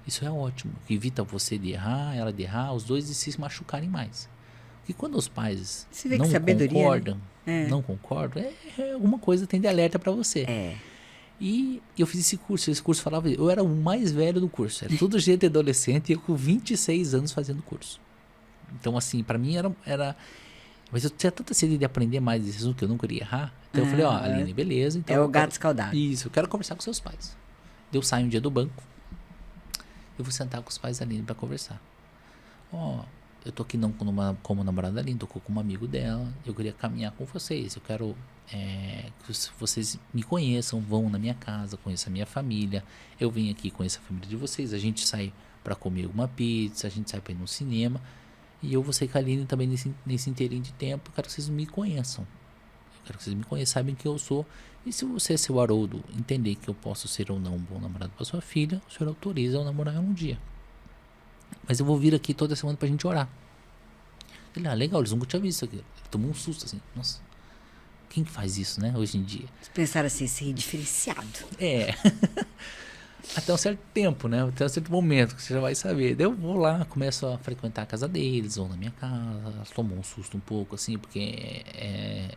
Isso é ótimo, evita você de errar, ela de errar, os dois de se machucarem mais. Porque quando os pais não concordam, né? Não concordam, alguma coisa tem de alerta para você. E eu fiz esse curso falava, eu era o mais velho do curso, era todo jeito de adolescente e eu com 26 anos fazendo curso. Então assim, para mim era mas eu tinha tanta sede de aprender mais desse assunto que eu não queria errar. Então eu falei, ó, Aline, beleza. Então é o gato escaldado. Isso, eu quero conversar com seus pais. Eu saio um dia do banco. Eu vou sentar com os pais da Aline pra conversar. Ó, eu tô aqui não como namorada da Aline, tô com um amigo dela. Eu queria caminhar com vocês. Eu quero que vocês me conheçam, vão na minha casa, conheçam a minha família. Eu venho aqui, conheço a família de vocês. A gente sai pra comer alguma pizza, a gente sai pra ir no cinema. E eu vou sair com a Aline também nesse inteirinho de tempo. Eu quero que vocês me conheçam. Eu quero que vocês me conheçam, sabem quem eu sou. E se você, seu Haroldo, entender que eu posso ser ou não um bom namorado para sua filha, o senhor autoriza eu namorar ela um dia. Mas eu vou vir aqui toda semana pra gente orar. Ele, legal, eles nunca tinham visto aqui. Ele tomou um susto assim. Nossa, quem que faz isso, né, hoje em dia? Eles pensaram assim, ser diferenciado. Até um certo tempo, né? Até um certo momento que você já vai saber. Daí eu vou lá, começo a frequentar a casa deles, ou na minha casa. Tomou um susto um pouco, assim, porque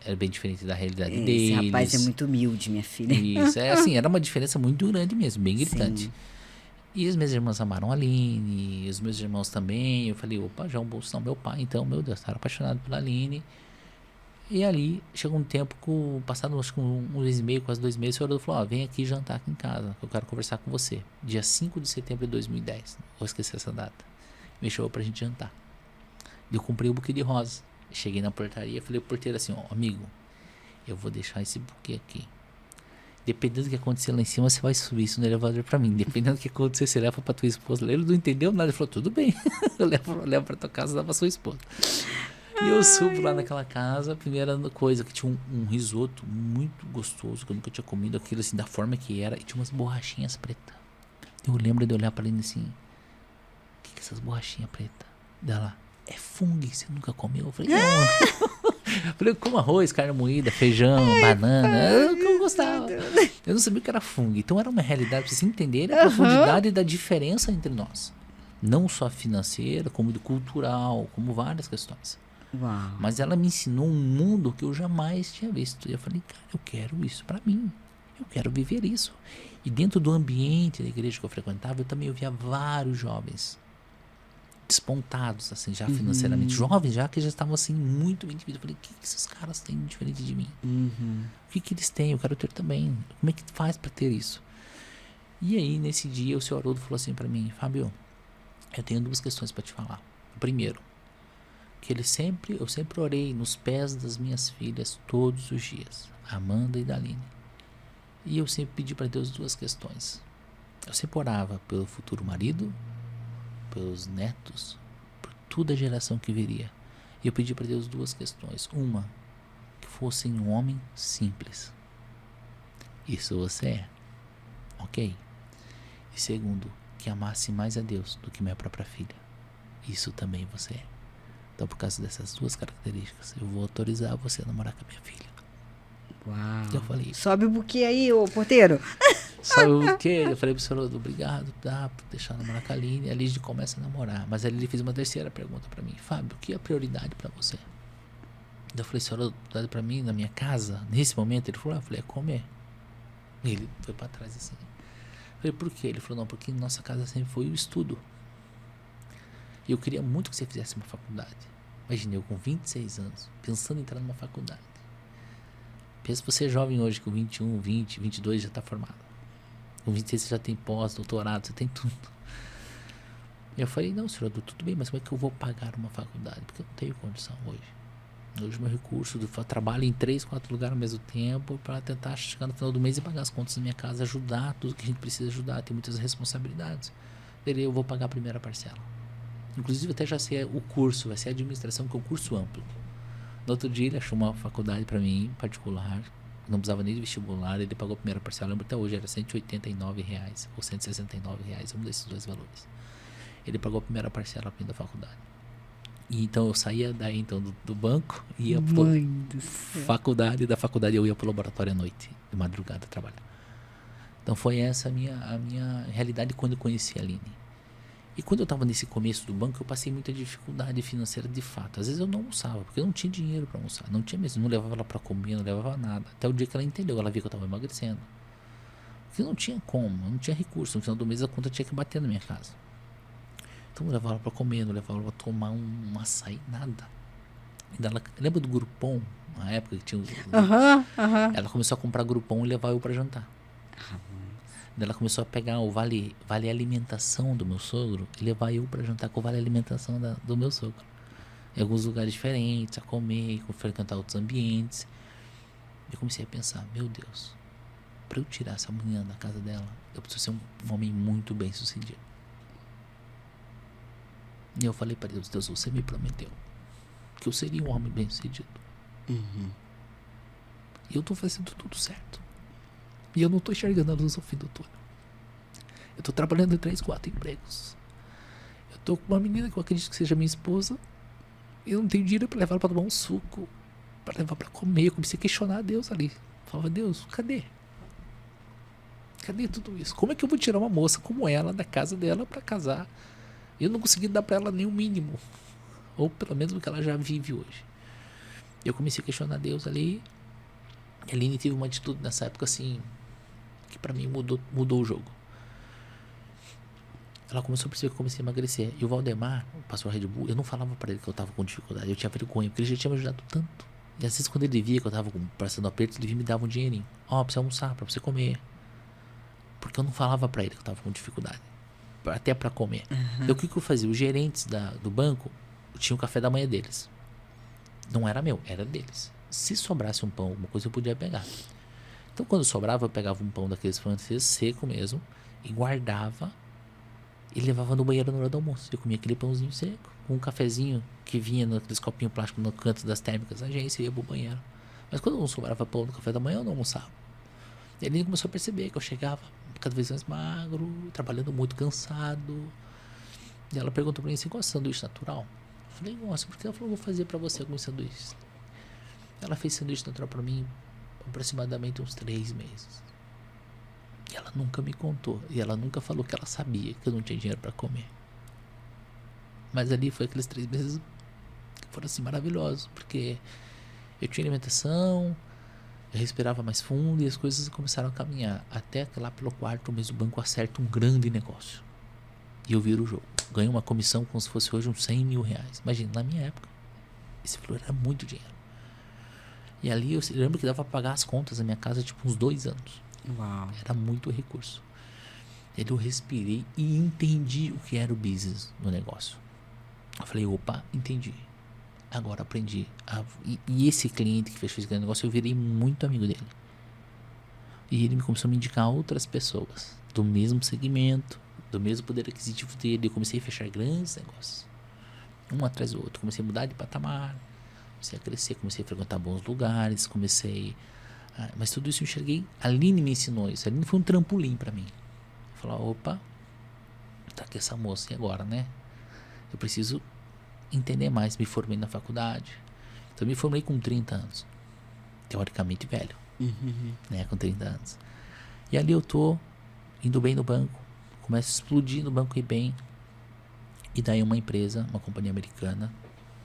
é bem diferente da realidade deles. Esse rapaz é muito humilde, minha filha. Isso, assim, era uma diferença muito grande mesmo, bem gritante. Sim. E as minhas irmãs amaram a Aline, os meus irmãos também. Eu falei, opa, já é um bom sinal, meu pai, então, meu Deus, estava apaixonado pela Aline. E ali, chegou um tempo, passado acho que um mês e meio, quase 2 meses, o senhor falou, vem aqui jantar aqui em casa, que eu quero conversar com você. Dia 5 de setembro de 2010, não vou esquecer essa data. Me chamou pra gente jantar. Eu comprei um buquê de rosa. Cheguei na portaria, falei pro porteiro assim, amigo, eu vou deixar esse buquê aqui. Dependendo do que acontecer lá em cima, você vai subir isso no elevador pra mim. Dependendo do que acontecer, você leva pra tua esposa. Ele não entendeu nada, ele falou, tudo bem, eu levo pra tua casa e dá pra sua esposa. E eu subo lá naquela casa, a primeira coisa, que tinha um risoto muito gostoso, que eu nunca tinha comido aquilo assim, da forma que era, e tinha umas borrachinhas pretas. Eu lembro de olhar pra ele assim, o que é essas borrachinhas pretas? Dela, é fungo, você nunca comeu? Eu falei, não. Eu falei, como arroz, carne moída, feijão, banana, eu gostava. Eu não sabia o que era fungo, então era uma realidade, pra vocês entenderem a profundidade da diferença entre nós. Não só financeira, como cultural, como várias questões. Uau. Mas ela me ensinou um mundo que eu jamais tinha visto. E eu falei, cara, eu quero isso pra mim. Eu quero viver isso. E dentro do ambiente da igreja que eu frequentava, eu também ouvia vários jovens despontados, assim, já financeiramente. Jovens já que já estavam, assim, muito bem de vida. Eu falei, o que esses caras têm diferente de mim? O que eles têm? Eu quero ter também. Como é que faz pra ter isso? E aí, nesse dia, o senhor Haroldo falou assim pra mim, Fábio, eu tenho 2 questões pra te falar. Primeiro, que eu sempre orei nos pés das minhas filhas todos os dias, Amanda e Daline. E eu sempre pedi para Deus 2 questões. Eu sempre orava pelo futuro marido, pelos netos, por toda a geração que viria. E eu pedi para Deus 2 questões. Uma, que fossem um homem simples. Isso você é, ok? E segundo, que amasse mais a Deus do que minha própria filha. Isso também você é. Então, por causa dessas 2 características, eu vou autorizar você a namorar com a minha filha. Uau. Eu falei, sobe o buquê aí, ô porteiro. Sobe o buquê. Eu falei pro senhor, obrigado, dá pra deixar namorar com a Aline. A Aline começa a namorar. Mas aí ele fez uma terceira pergunta pra mim. Fábio, o que é prioridade pra você? Daí eu falei, senhora, dá pra mim, na minha casa, nesse momento? Ele falou, eu falei, é comer. E ele foi pra trás assim. Eu falei, por quê? Ele falou, não, porque nossa casa sempre foi o estudo. E eu queria muito que você fizesse uma faculdade. Imagina, eu com 26 anos, pensando em entrar numa faculdade. Pensa você jovem hoje, com 21, 20, 22, já tá formado. Com 26 você já tem pós, doutorado, você tem tudo. E eu falei, não, senhor, tudo bem, mas como é que eu vou pagar uma faculdade? Porque eu não tenho condição hoje. Hoje meu recurso, eu trabalho em 3, 4 lugares ao mesmo tempo para tentar chegar no final do mês e pagar as contas da minha casa, ajudar tudo que a gente precisa ajudar, tem muitas responsabilidades. Eu vou pagar a primeira parcela. Inclusive até já sei o curso, vai ser administração, que é um curso amplo. No outro dia ele achou uma faculdade para mim, particular, não precisava nem de vestibular, ele pagou a primeira parcela, lembro até hoje, era R$189 ou R$169, um desses dois valores. Ele pagou a primeira parcela para mim da faculdade. E então eu saía daí então do banco, ia para faculdade, da faculdade eu ia para o laboratório à noite, de madrugada trabalhar. Então foi essa a minha realidade quando eu conheci a Aline. E quando eu estava nesse começo do banco, eu passei muita dificuldade financeira de fato. Às vezes eu não almoçava, porque eu não tinha dinheiro para almoçar. Não tinha mesmo, não levava ela para comer, não levava nada. Até o dia que ela entendeu, ela viu que eu estava emagrecendo. Porque não tinha como, não tinha recurso. No final do mês a conta tinha que bater na minha casa. Então eu levava ela para comer, não levava ela para tomar um açaí, nada. E ela, lembra do Groupon? Na época que tinha Ela começou a comprar Groupon e levar eu para jantar. Daí ela começou a pegar o vale alimentação do meu sogro e levar eu para jantar com o vale alimentação do meu sogro. Em alguns lugares diferentes, a comer, frequentar outros ambientes. Eu comecei a pensar, meu Deus, para eu tirar essa menina da casa dela, eu preciso ser um homem muito bem sucedido. E eu falei para Deus, Deus, você me prometeu que eu seria um homem bem sucedido. E eu tô fazendo tudo certo. E eu não tô enxergando a luz ao fim do túnel. Eu tô trabalhando em 3, 4 empregos. Eu tô com uma menina que eu acredito que seja minha esposa. E eu não tenho dinheiro pra levar ela pra tomar um suco, pra levar pra comer. Eu comecei a questionar a Deus ali. Falava, Deus, cadê? Cadê tudo isso? Como é que eu vou tirar uma moça como ela da casa dela pra casar? Eu não consegui dar pra ela nem o mínimo. Ou pelo menos o que ela já vive hoje. Eu comecei a questionar a Deus ali. A Aline teve uma atitude nessa época assim, que pra mim mudou o jogo. Ela começou a perceber que eu comecei a emagrecer. E o Valdemar, o pastor Red Bull, eu não falava pra ele que eu tava com dificuldade. Eu tinha vergonha, porque ele já tinha me ajudado tanto. E às vezes quando ele via que eu tava passando aperto, ele me dava um dinheirinho. Ó, pra você almoçar, pra você comer. Porque eu não falava pra ele que eu tava com dificuldade. Até pra comer. Então o que eu fazia? Os gerentes do banco tinham o café da manhã deles. Não era meu, era deles. Se sobrasse um pão, alguma coisa, eu podia pegar. Então quando sobrava, eu pegava um pão daqueles franceses seco mesmo e guardava e levava no banheiro na hora do almoço. Eu comia aquele pãozinho seco com um cafezinho que vinha naqueles copinhos plásticos no canto das térmicas da agência e ia pro banheiro. Mas quando não sobrava pão no café da manhã, eu não almoçava. E ele começou a perceber que eu chegava cada vez mais magro, trabalhando muito, cansado. E ela perguntou pra mim assim, qual é o sanduíche natural? Eu falei, nossa, porque ela falou, vou fazer pra você alguns sanduíches. Ela fez sanduíche natural pra mim aproximadamente uns 3 meses. E ela nunca me contou. E ela nunca falou que ela sabia que eu não tinha dinheiro pra comer. Mas ali foi aqueles 3 meses que foram assim maravilhosos. Porque eu tinha alimentação, eu respirava mais fundo e as coisas começaram a caminhar. Até que lá pelo 4º mês o banco acerta um grande negócio. E eu viro o jogo. Ganho uma comissão como se fosse hoje uns 100 mil reais. Imagina, na minha época, esse valor era muito dinheiro. E ali eu lembro que dava pra pagar as contas da minha casa tipo uns 2 anos. Uau. Era muito recurso. E eu respirei e entendi o que era o business no negócio. Eu falei, opa, entendi. Agora aprendi. E esse cliente que fez esse grande negócio, eu virei muito amigo dele. E ele começou a me indicar outras pessoas do mesmo segmento, do mesmo poder aquisitivo dele. Eu comecei a fechar grandes negócios, um atrás do outro. Comecei a mudar de patamar, comecei a crescer, comecei a frequentar bons lugares, mas tudo isso eu enxerguei. A Aline me ensinou isso. A Aline foi um trampolim pra mim. Falar, opa, tá aqui essa moça, e agora, né? Eu preciso entender mais. Me formei na faculdade. Então eu me formei com 30 anos. Teoricamente velho. Né? Com 30 anos. E ali eu tô indo bem no banco. Começo a explodir no banco, ir bem. E daí uma empresa, uma companhia americana,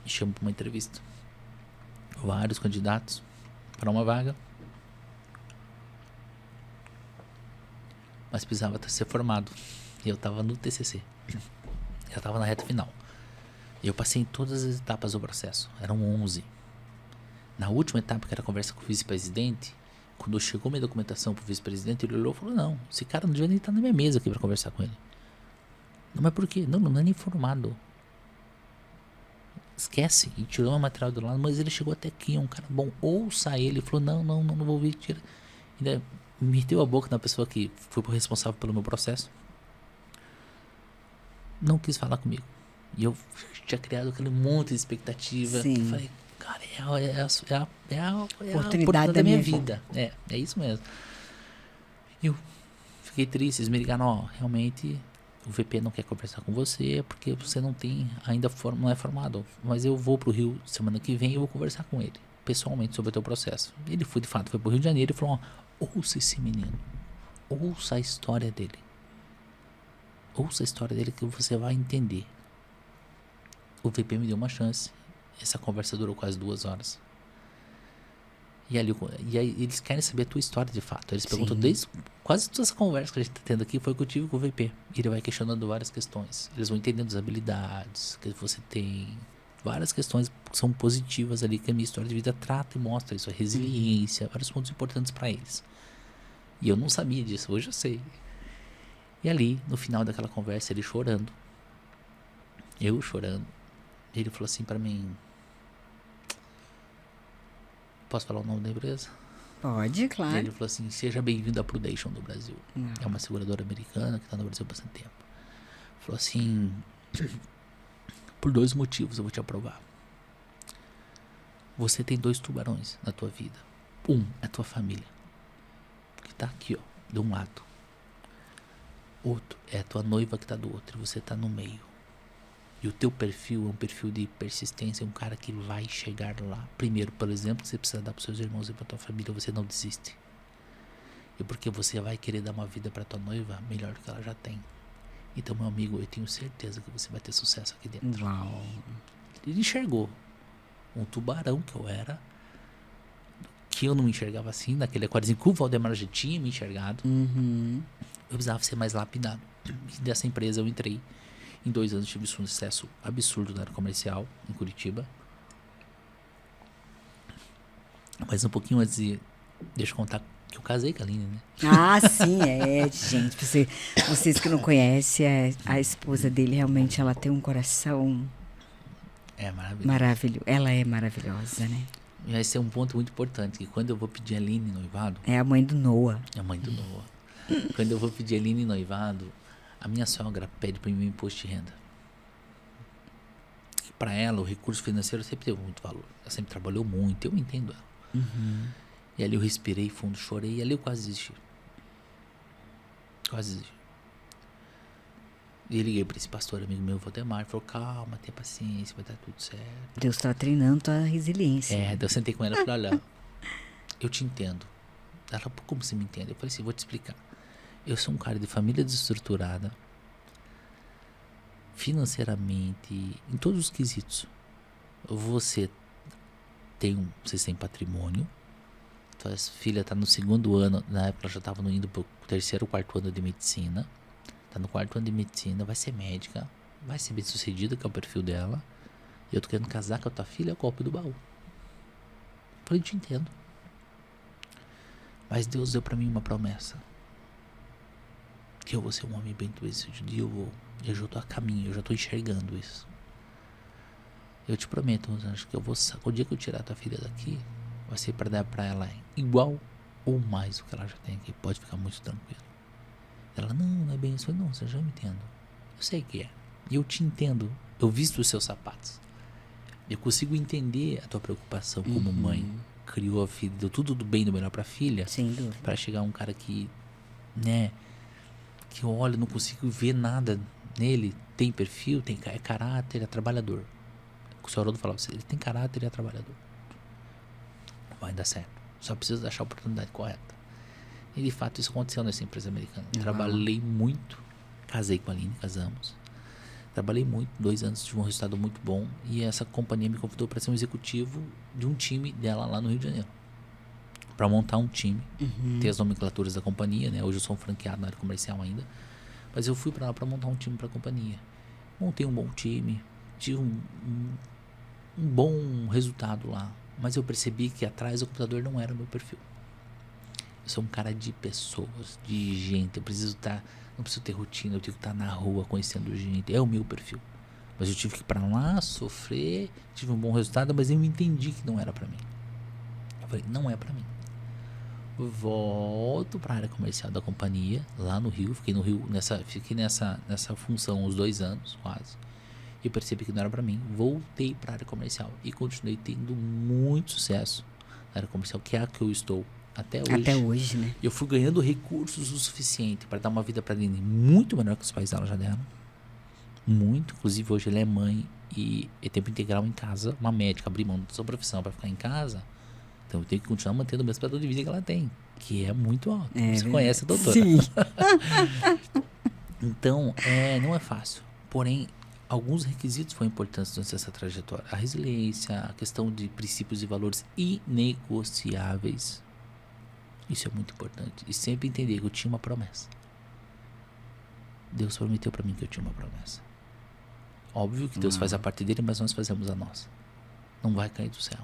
me chama pra uma entrevista. vários candidatos para uma vaga, mas precisava ser formado. E eu estava no TCC, eu estava na reta final. Eu passei em todas as etapas do processo, eram 11. Na última etapa, que era a conversa com o vice-presidente, quando chegou minha documentação pro vice-presidente, ele olhou e falou: não, esse cara não devia nem estar na minha mesa aqui para conversar com ele. Não, mas por quê? Não é nem formado. Esquece. E tirou o material do lado, mas ele chegou até aqui, é um cara bom. Ouça ele. Falou: não vou ouvir, tira. Ainda meteu a boca na pessoa que foi responsável pelo meu processo. Não quis falar comigo. E eu tinha criado aquele monte de expectativa. Sim. Eu falei: cara, é a oportunidade da minha vida. É isso mesmo. Eu fiquei triste. Eles me ligaram: ó, realmente o VP não quer conversar com você porque você não tem ainda não é formado. Mas eu vou pro Rio semana que vem e eu vou conversar com ele pessoalmente sobre o teu processo. Ele foi pro Rio de Janeiro e falou: ó, ouça esse menino. Ouça a história dele. Ouça a história dele que você vai entender. O VP me deu uma chance. Essa conversa durou quase 2 horas. E aí eles querem saber a tua história de fato. Eles perguntam desde quase toda essa conversa que a gente está tendo aqui foi que eu tive com o VP. E ele vai questionando várias questões. Eles vão entendendo as habilidades que você tem. Várias questões que são positivas ali que a minha história de vida trata e mostra isso. A resiliência, vários pontos importantes para eles. E eu não sabia disso, hoje eu sei. E ali, no final daquela conversa, ele chorando. Eu chorando. Ele falou assim para mim: posso falar o nome da empresa? Pode, claro. E ele falou assim: seja bem-vindo à Prudential do Brasil. É uma seguradora americana que está no Brasil há bastante tempo. Falou assim: por 2 motivos eu vou te aprovar. Você tem 2 tubarões na tua vida. Um é a tua família, que tá aqui, ó, de um lado. Outro é a tua noiva que tá do outro, e você tá no meio. E o teu perfil é um perfil de persistência, um cara que vai chegar lá. Primeiro, pelo exemplo que você precisa dar pros seus irmãos e pra tua família, você não desiste. E porque você vai querer dar uma vida pra tua noiva melhor do que ela já tem. Então, meu amigo, eu tenho certeza que você vai ter sucesso aqui dentro. Uau. Ele enxergou um tubarão que eu era, que eu não me enxergava assim, naquele aquáriozinho que o Valdemar já tinha me enxergado. Eu precisava ser mais lapidado. E dessa empresa eu entrei. Em 2 anos tive um sucesso absurdo na área comercial, em Curitiba. Mas um pouquinho antes de... Deixa eu contar que eu casei com a Aline, né? Ah, sim, gente. Vocês que não conhecem, a esposa dele, realmente, ela tem um coração... maravilhoso. Ela é maravilhosa, né? E esse é um ponto muito importante, que quando eu vou pedir a Aline noivado... É a mãe do Noah. É a mãe do Noah. Quando eu vou pedir a Aline noivado, a minha sogra pede para mim um imposto de renda. E para ela, o recurso financeiro sempre teve muito valor. Ela sempre trabalhou muito, eu entendo ela. E ali eu respirei fundo, chorei, e ali eu quase desisti. E eu liguei para esse pastor amigo meu, Valdemar, e falou: calma, tenha paciência, vai dar tudo certo. Deus está treinando tua resiliência. Daí eu sentei com ela e falei: olha, eu te entendo. Ela falou: como você me entende? Eu falei assim: vou te explicar. Eu sou um cara de família desestruturada, financeiramente, em todos os quesitos. Vocês têm patrimônio. Tua filha está no 2º ano, na época ela já estava indo para o 3º ou 4º ano de medicina. Está no 4º ano de medicina, vai ser médica, vai ser bem sucedida, que é o perfil dela. E eu tô querendo casar com a tua filha, é o golpe do baú. Eu falei: te entendo. Mas Deus deu para mim uma promessa. Que eu vou ser um homem bem sucedido. E eu já tô a caminho, eu já tô enxergando isso. Eu te prometo, acho que eu vou... O dia que eu tirar tua filha daqui, vai ser para dar para ela igual ou mais do que ela já tem aqui. Pode ficar muito tranquilo. Ela: não é bem isso. Eu falei: não, você já me entendo. Eu sei que é. E eu te entendo. Eu visto os seus sapatos. Eu consigo entender a tua preocupação como mãe. Criou a filha, deu tudo do bem e do melhor pra filha. Sem dúvida. Pra chegar um cara que, né, que eu olho, não consigo ver nada nele. Tem perfil, é caráter, é trabalhador. O senhor Haroldo falava assim: ele tem caráter e é trabalhador. Vai dar certo. Só precisa achar a oportunidade correta. E de fato isso aconteceu nessa empresa americana. Trabalhei muito. Casei com a Aline, casamos. Trabalhei muito, 2 anos, tive um resultado muito bom. E essa companhia me convidou para ser um executivo de um time dela lá no Rio de Janeiro. Para montar um time, ter as nomenclaturas da companhia, né? Hoje eu sou um franqueado na área comercial ainda. Mas eu fui para lá para montar um time para a companhia. Montei um bom time, tive um bom resultado lá. Mas eu percebi que atrás do computador não era o meu perfil. Eu sou um cara de pessoas, de gente. Eu preciso estar, não preciso ter rotina, eu tenho que estar na rua conhecendo gente. É o meu perfil. Mas eu tive que ir pra lá, sofrer, tive um bom resultado, mas eu entendi que não era pra mim. Eu falei, não é pra mim. Eu volto pra área comercial da companhia, lá no Rio. Fiquei no Rio, fiquei nessa função uns 2 anos, quase. E percebi que não era pra mim. Voltei pra área comercial e continuei tendo muito sucesso na área comercial, que é a que eu estou até hoje. Até hoje, né? Eu fui ganhando recursos o suficiente para dar uma vida para Aline muito melhor que os pais dela já deram. Muito. Inclusive, hoje ela é mãe e é tempo integral em casa. Uma médica abrir mão da sua profissão para ficar em casa. Então, eu tenho que continuar mantendo o mesmo padrão de vida que ela tem, que é muito alto. Você conhece a doutora. Sim. Então, não é fácil. Porém, alguns requisitos foram importantes durante essa trajetória. A resiliência, a questão de princípios e valores inegociáveis. Isso é muito importante. E sempre entender que eu tinha uma promessa. Deus prometeu para mim que eu tinha uma promessa. Óbvio que Deus faz a parte dele, mas nós fazemos a nossa. Não vai cair do céu.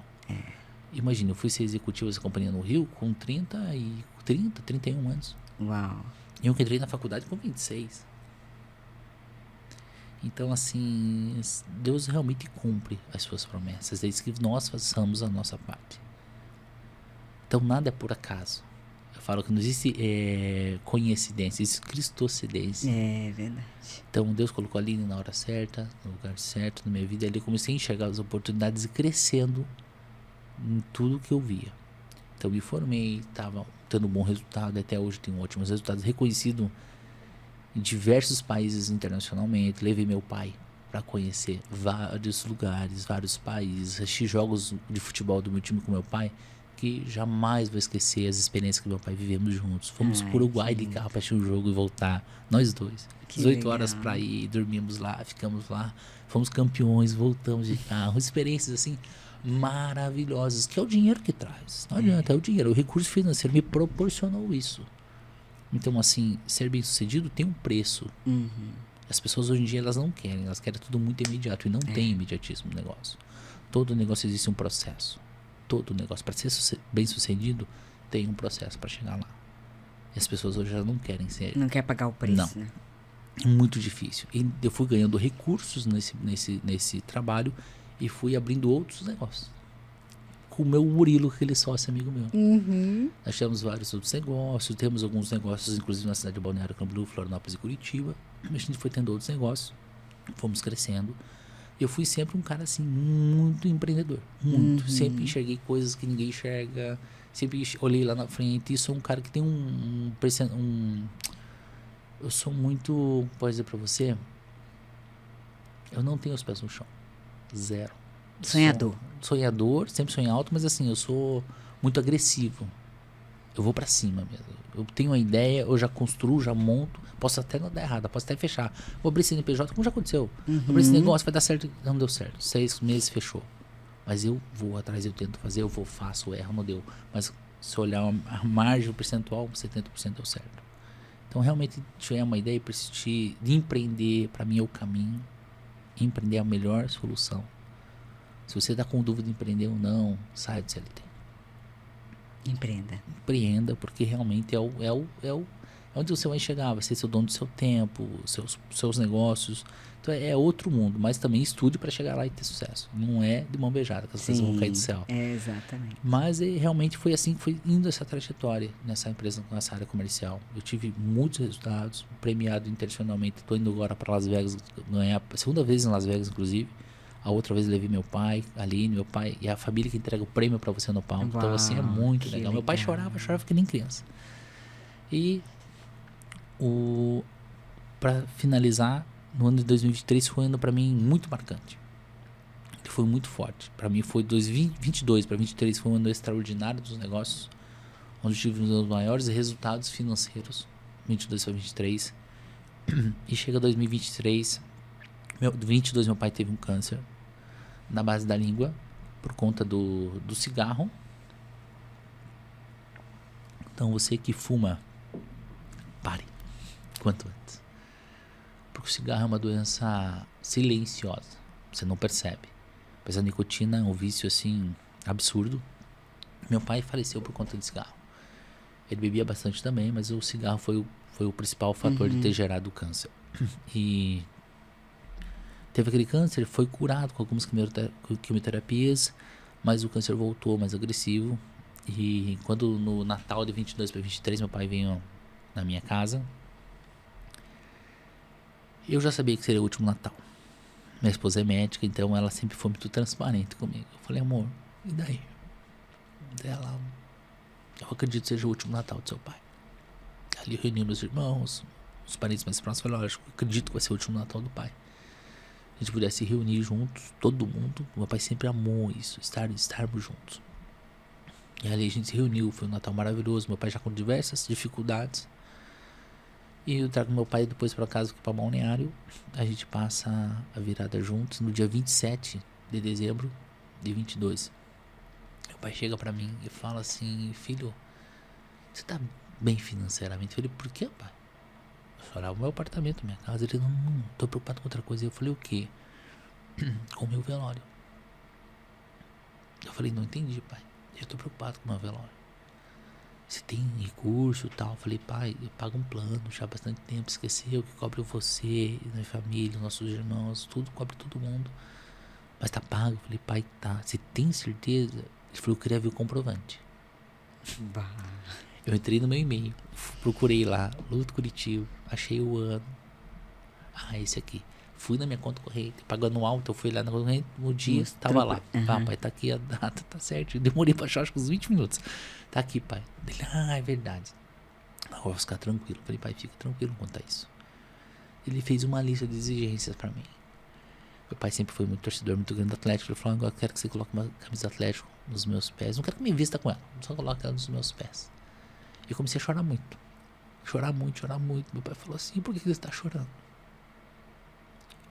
Imagina, eu fui ser executivo dessa companhia no Rio com 31 anos. Uau. Eu que entrei na faculdade com 26. Então, assim, Deus realmente cumpre as suas promessas, desde que nós façamos a nossa parte. Então, nada é por acaso. Eu falo que não existe coincidência, existe cristocidência. É verdade. Então, Deus colocou a Aline na hora certa, no lugar certo, na minha vida. E ali eu comecei a enxergar as oportunidades e crescendo em tudo que eu via. Então, me formei, estava tendo um bom resultado. Até hoje tenho ótimos resultados, reconhecido em diversos países internacionalmente. Levei meu pai para conhecer vários lugares, vários países. Assisti jogos de futebol do meu time com meu pai, que jamais vou esquecer as experiências que meu pai vivemos juntos. Fomos para o Uruguai de carro para assistir um jogo e voltar, nós dois. 18 horas para ir, dormimos lá, ficamos lá, fomos campeões, voltamos de carro. Experiências assim maravilhosas, que é o dinheiro que traz. Não adianta, é o dinheiro. O recurso financeiro me proporcionou isso. Então, assim, ser bem sucedido tem um preço. As pessoas hoje em dia elas não querem, elas querem tudo muito imediato e não tem imediatismo no negócio. Todo negócio existe um processo. Todo negócio, para ser bem sucedido, tem um processo para chegar lá. E as pessoas hoje já não querem ser. Não quer pagar o preço, não. Né? Muito difícil. E eu fui ganhando recursos nesse trabalho e fui abrindo outros negócios. Com o meu Murilo, aquele sócio amigo meu. Nós temos vários outros negócios, temos alguns negócios, inclusive na cidade de Balneário Camboriú, Florianópolis e Curitiba. A gente foi tendo outros negócios, fomos crescendo. Eu fui sempre um cara assim, muito empreendedor, muito. Sempre enxerguei coisas que ninguém enxerga, sempre olhei lá na frente. E sou um cara que tem eu sou muito, posso dizer pra você, eu não tenho os pés no chão, zero. Sonhador. Sonhador, sempre sonho alto, mas assim, eu sou muito agressivo. Eu vou pra cima mesmo. Eu tenho uma ideia, eu já construo, já monto. Posso até não dar errado, posso até fechar. Vou abrir CNPJ, como já aconteceu. Vou abrir esse negócio, vai dar certo. Não deu certo. 6 meses fechou. Mas eu vou atrás, eu tento fazer, eu vou, faço, erro, não deu. Mas se olhar a margem percentual, 70% deu certo. Então, realmente, tiver uma ideia e persistir, de empreender, pra mim é o caminho. Empreender é a melhor solução. Se você está com dúvida de empreender ou não, sai do CLT. Empreenda, porque realmente é onde você vai chegar. Vai ser seu dono do seu tempo, seus negócios. Então é outro mundo, mas também estude para chegar lá e ter sucesso. Não é de mão beijada, que as coisas vão cair do céu. Exatamente. Mas realmente foi assim que foi indo essa trajetória nessa empresa, nessa área comercial. Eu tive muitos resultados, premiado internacionalmente. Estou indo agora para Las Vegas, ganhar a segunda vez em Las Vegas, inclusive. A outra vez levei meu pai, a Aline, meu pai e a família que entrega o prêmio para você no palco. Uau, então assim é muito legal. Meu pai chorava que nem criança. E para finalizar, no ano de 2023 foi um ano para mim muito marcante. Ele foi muito forte. Para mim foi 2022 para 2023 foi um ano extraordinário dos negócios, onde tive um dos maiores resultados financeiros, 22 para 23. E chega 2023 De 22, meu pai teve um câncer na base da língua por conta do cigarro. Então você que fuma, pare quanto antes. Porque o cigarro é uma doença silenciosa, você não percebe. Mas a nicotina é um vício assim absurdo. Meu pai faleceu por conta de cigarro. Ele bebia bastante também, mas o cigarro foi o principal fator de ter gerado o câncer. E teve aquele câncer, foi curado com algumas quimioterapias, mas o câncer voltou mais agressivo. E quando no Natal de 22 para 23 meu pai veio na minha casa, eu já sabia que seria o último Natal. Minha esposa é médica, então ela sempre foi muito transparente comigo. Eu falei, amor, e daí? Ela, eu acredito que seja o último Natal do seu pai. Ali eu reuni meus irmãos, os parentes mais próximos. Falei, lógico, eu acredito que vai ser o último Natal do pai. A gente pudesse se reunir juntos, todo mundo. Meu pai sempre amou isso, estarmos juntos. E ali a gente se reuniu, foi um Natal maravilhoso. Meu pai já com diversas dificuldades. E eu trago meu pai depois para casa, para Balneário. A gente passa a virada juntos no dia 27 de dezembro de 22. Meu pai chega para mim e fala assim, filho, você tá bem financeiramente? Eu falei, por que, pai? Eu chorava o meu apartamento, minha casa. Ele, não, tô preocupado com outra coisa. Eu falei, o quê? Com o meu velório. Eu falei, não entendi, pai. Eu tô preocupado com o meu velório. Você tem recurso e tal? Eu falei, pai, eu pago um plano já há bastante tempo. Esqueceu que cobre você, minha família, nossos irmãos, tudo, cobre todo mundo. Mas tá pago? Eu falei, pai, tá. Você tem certeza? Ele falou, eu queria ver o comprovante. Bah. Eu entrei no meu e-mail, procurei lá, Luto Curitiba, achei o ano. Ah, esse aqui. Fui na minha conta corrente, pagando alto, eu fui lá na conta corrente, no dia, tava lá. Pai, tá aqui a data, tá certo. Eu demorei pra achar, acho que uns 20 minutos. Tá aqui, pai. Ele, é verdade. Eu vou ficar tranquilo. Eu falei, pai, fica tranquilo quanto a isso. Ele fez uma lista de exigências pra mim. Meu pai sempre foi muito torcedor, muito grande do Atlético. Ele falou, agora eu quero que você coloque uma camisa do Atlético nos meus pés. Não quero que me vista com ela, só coloque ela nos meus pés. E eu comecei a chorar muito. Chorar muito. Meu pai falou assim, por que você está chorando?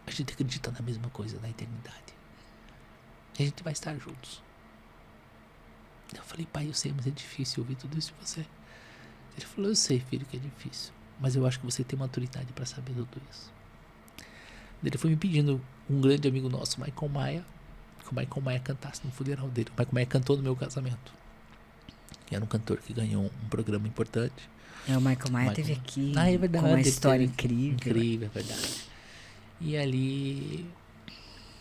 A gente acredita na mesma coisa, na eternidade. E a gente vai estar juntos. Eu falei, pai, eu sei, mas é difícil ouvir tudo isso de você. Ele falou, eu sei, filho, que é difícil. Mas eu acho que você tem maturidade para saber tudo isso. Ele foi me pedindo um grande amigo nosso, Michael Maia, que o Michael Maia cantasse no funeral dele. O Michael Maia cantou no meu casamento. Que era um cantor que ganhou um programa importante. O Michael Maia teve aqui é verdade, com uma história incrível. Incrível, é verdade. E ali,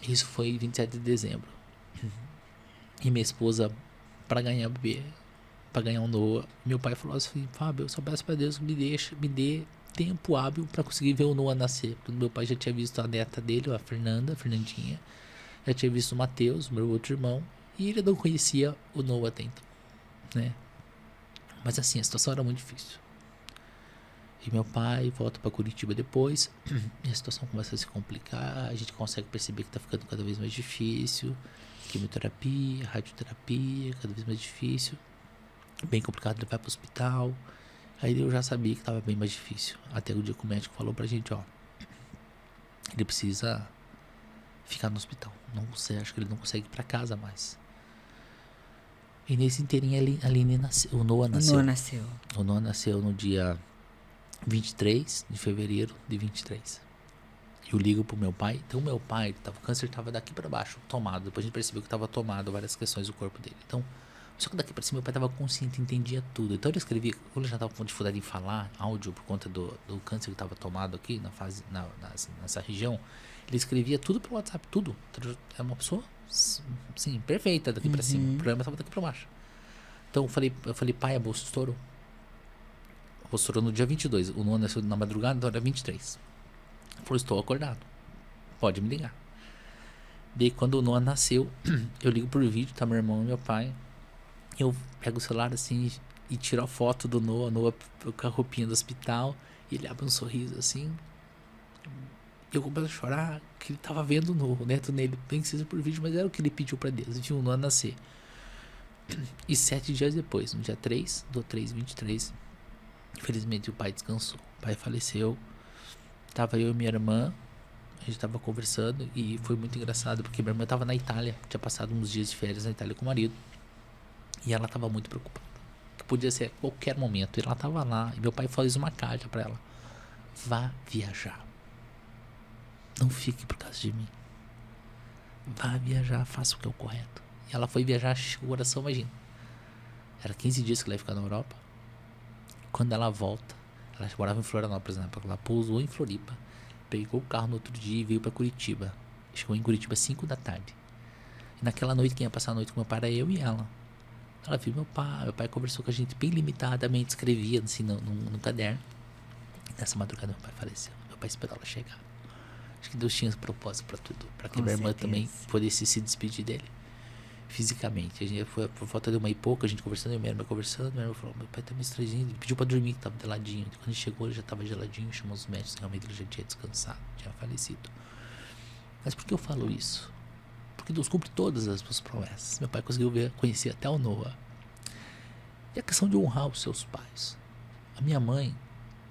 isso foi 27 de dezembro. E minha esposa, para ganhar bebê, para ganhar um Noah, meu pai falou assim, Fábio, eu só peço para Deus que me dê tempo hábil para conseguir ver o Noah nascer. Porque meu pai já tinha visto a neta dele, a Fernandinha, já tinha visto o Matheus, meu outro irmão, e ele não conhecia o Noah até então, né? Mas assim, a situação era muito difícil. E meu pai volta para Curitiba depois, e a situação começa a se complicar, a gente consegue perceber que tá ficando cada vez mais difícil, quimioterapia, radioterapia, cada vez mais difícil, bem complicado, ele vai pro hospital. Aí eu já sabia que tava bem mais difícil, até o dia que o médico falou pra gente, ó, ele precisa ficar no hospital, acho que ele não consegue ir pra casa mais. E nesse inteirinho a Aline nasceu, o Noah nasceu. O Noah nasceu no dia 23 de fevereiro de 23. Eu ligo pro meu pai. Então meu pai, o câncer tava daqui pra baixo, tomado. Depois a gente percebeu que tava tomado várias questões do corpo dele. Então, só que daqui pra cima meu pai tava consciente, entendia tudo. Então ele escrevia, quando ele já tava com dificuldade em falar, áudio por conta do câncer que tava tomado aqui nessa região, ele escrevia tudo pelo WhatsApp, tudo. É uma pessoa, sim, perfeita daqui pra cima. O problema tava daqui pra baixo. Então eu falei, pai, a bolsa estourou. A bolsa estourou no dia 22. O Noah nasceu na madrugada, então era 23. Ele falou, estou acordado. Pode me ligar. Daí quando o Noah nasceu, eu ligo por vídeo, tá meu irmão e meu pai. Eu pego o celular assim e tiro a foto do Noah com a roupinha do hospital. E ele abre um sorriso assim. Eu começo a chorar, que ele tava vendo o neto nele, bem que seja por vídeo, mas era o que ele pediu pra Deus. Ele viu o Noah nascer. E 7 dias depois, no dia 3 do 3/23, infelizmente o pai descansou. O pai faleceu. Tava eu e minha irmã, a gente tava conversando e foi muito engraçado, porque minha irmã tava na Itália, tinha passado uns dias de férias na Itália com o marido. E ela tava muito preocupada, que podia ser a qualquer momento. E ela tava lá, e meu pai fez uma carta pra ela: vá viajar. Não fique por causa de mim. Vá viajar, faça o que é o correto. E ela foi viajar, chegou o coração, imagina. Era 15 dias que ela ia ficar na Europa. Quando ela volta, ela morava em Florianópolis, né? Ela pousou em Floripa, pegou o carro no outro dia e veio pra Curitiba. Chegou em Curitiba às 5 da tarde. E naquela noite, quem ia passar a noite com meu pai era eu e ela. Ela viu meu pai conversou com a gente bem limitadamente, escrevia assim no caderno. Nessa madrugada meu pai faleceu. Meu pai esperou ela chegar. Acho que Deus tinha propósito pra tudo, pra que minha irmã também pudesse se despedir dele fisicamente. A gente foi por volta de 1h pouco, a gente conversando, eu e minha irmã conversando. Minha irmã falou: meu pai tá meio estranho, ele pediu pra dormir, que tava geladinho. Quando ele chegou, ele já tava geladinho, chamou os médicos, realmente ele já tinha descansado, tinha falecido. Mas por que eu falo isso? Porque Deus cumpre todas as suas promessas. Meu pai conseguiu conhecer até o Noah. E a questão de honrar os seus pais. A minha mãe,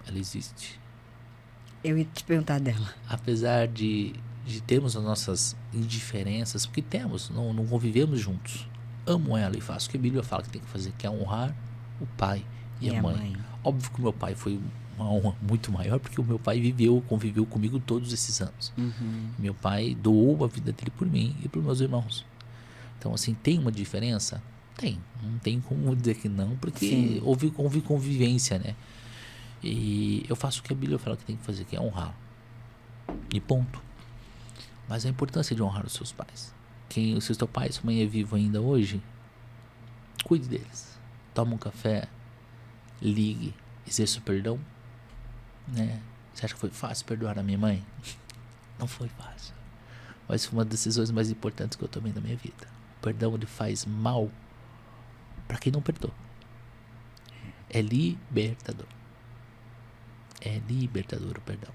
ela existe. Eu ia te perguntar dela. Apesar de termos as nossas indiferenças, porque temos, não convivemos juntos. Amo ela e faço o que a Bíblia fala que tem que fazer, que é honrar o pai e a mãe. Óbvio que o meu pai foi uma honra muito maior, porque o meu pai conviveu comigo todos esses anos. Meu pai doou a vida dele por mim e por meus irmãos. Então, assim, tem uma diferença? Tem. Não tem como dizer que não, porque houve convivência, né? E eu faço o que a Bíblia fala que tem que fazer, que é honrar. E ponto. Mas a importância de honrar os seus pais. Se o seu pai e sua mãe é vivo ainda hoje, cuide deles. Toma um café, ligue, exerça o perdão. Né? Você acha que foi fácil perdoar a minha mãe? Não foi fácil. Mas foi uma das decisões mais importantes que eu tomei na minha vida. O perdão, ele faz mal para quem não perdoa. É libertador. É libertador o perdão.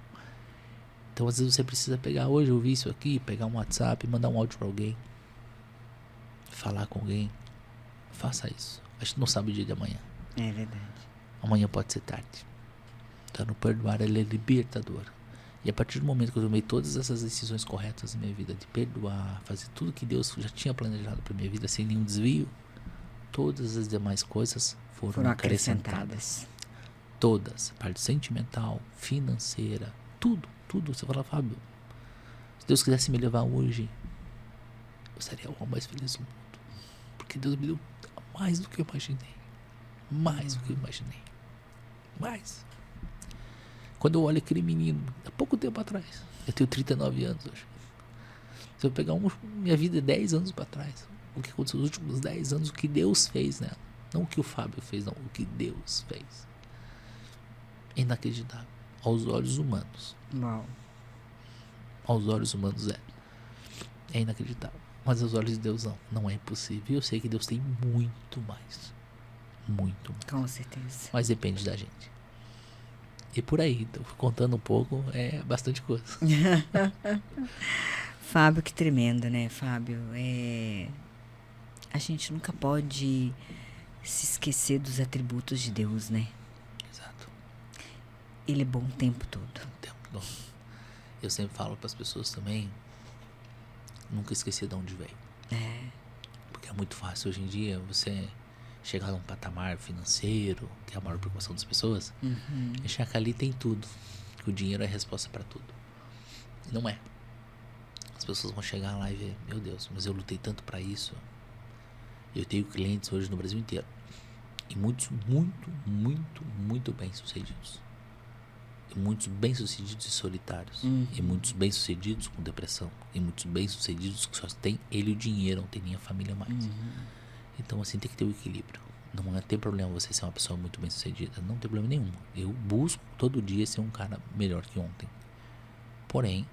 Então às vezes você precisa pegar hoje, ouvir isso aqui, pegar um WhatsApp, mandar um áudio para alguém, falar com alguém. Faça isso. A gente não sabe o dia de amanhã. É verdade. Amanhã pode ser tarde. Então, no perdoar, ele é libertador. E a partir do momento que eu tomei todas essas decisões corretas na minha vida, de perdoar, fazer tudo que Deus já tinha planejado para minha vida sem nenhum desvio, todas as demais coisas foram acrescentadas. Todas. A parte sentimental, financeira, tudo. Você fala: Fábio, se Deus quisesse me levar hoje, eu seria o homem mais feliz do mundo. Porque Deus me deu mais do que eu imaginei. Mais do que eu imaginei. Mais. Quando eu olho aquele menino, há pouco tempo atrás, eu tenho 39 anos hoje. Se eu pegar minha vida 10 anos para trás, o que aconteceu nos últimos 10 anos, o que Deus fez nela. Não o que o Fábio fez, não. O que Deus fez. É inacreditável. Aos olhos humanos. Uau. Aos olhos humanos é inacreditável. Mas aos olhos de Deus não é impossível. E eu sei que Deus tem muito mais. Muito mais. Com certeza. Mas depende da gente. E por aí, então, contando um pouco, é bastante coisa. Fábio, que tremendo, né, Fábio? A gente nunca pode se esquecer dos atributos de Deus, né? Exato. Ele é bom o tempo todo. O tempo todo. Eu sempre falo para as pessoas também, nunca esquecer de onde veio. Porque é muito fácil hoje em dia você chegar num patamar financeiro, que é a maior preocupação das pessoas, e achar que ali tem tudo, que o dinheiro é a resposta para tudo. E não é. As pessoas vão chegar lá e ver: meu Deus, mas eu lutei tanto para isso. Eu tenho clientes hoje no Brasil inteiro, e muitos muito bem sucedidos. E muitos bem sucedidos e solitários, e muitos bem sucedidos com depressão, e muitos bem sucedidos que só tem ele o dinheiro, não tem nem a família mais. Então, assim, tem que ter o equilíbrio. Não tem problema você ser uma pessoa muito bem sucedida. Não tem problema nenhum. Eu busco todo dia ser um cara melhor que ontem. Porém,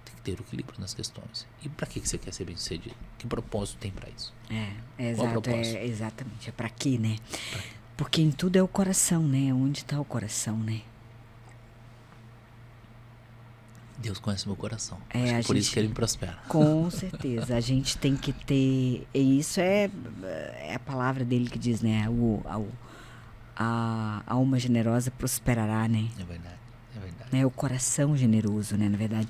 tem que ter o equilíbrio nas questões. E pra que você quer ser bem sucedido? Que propósito tem pra isso? Exato. Exatamente. É pra quê, né? Porque em tudo é o coração, né? Onde tá o coração, né? Deus conhece meu coração. Por isso que ele me prospera. Com certeza. A gente tem que ter... E isso é a palavra dele que diz, né? A alma generosa prosperará, né? É verdade. O coração generoso, né? Na verdade.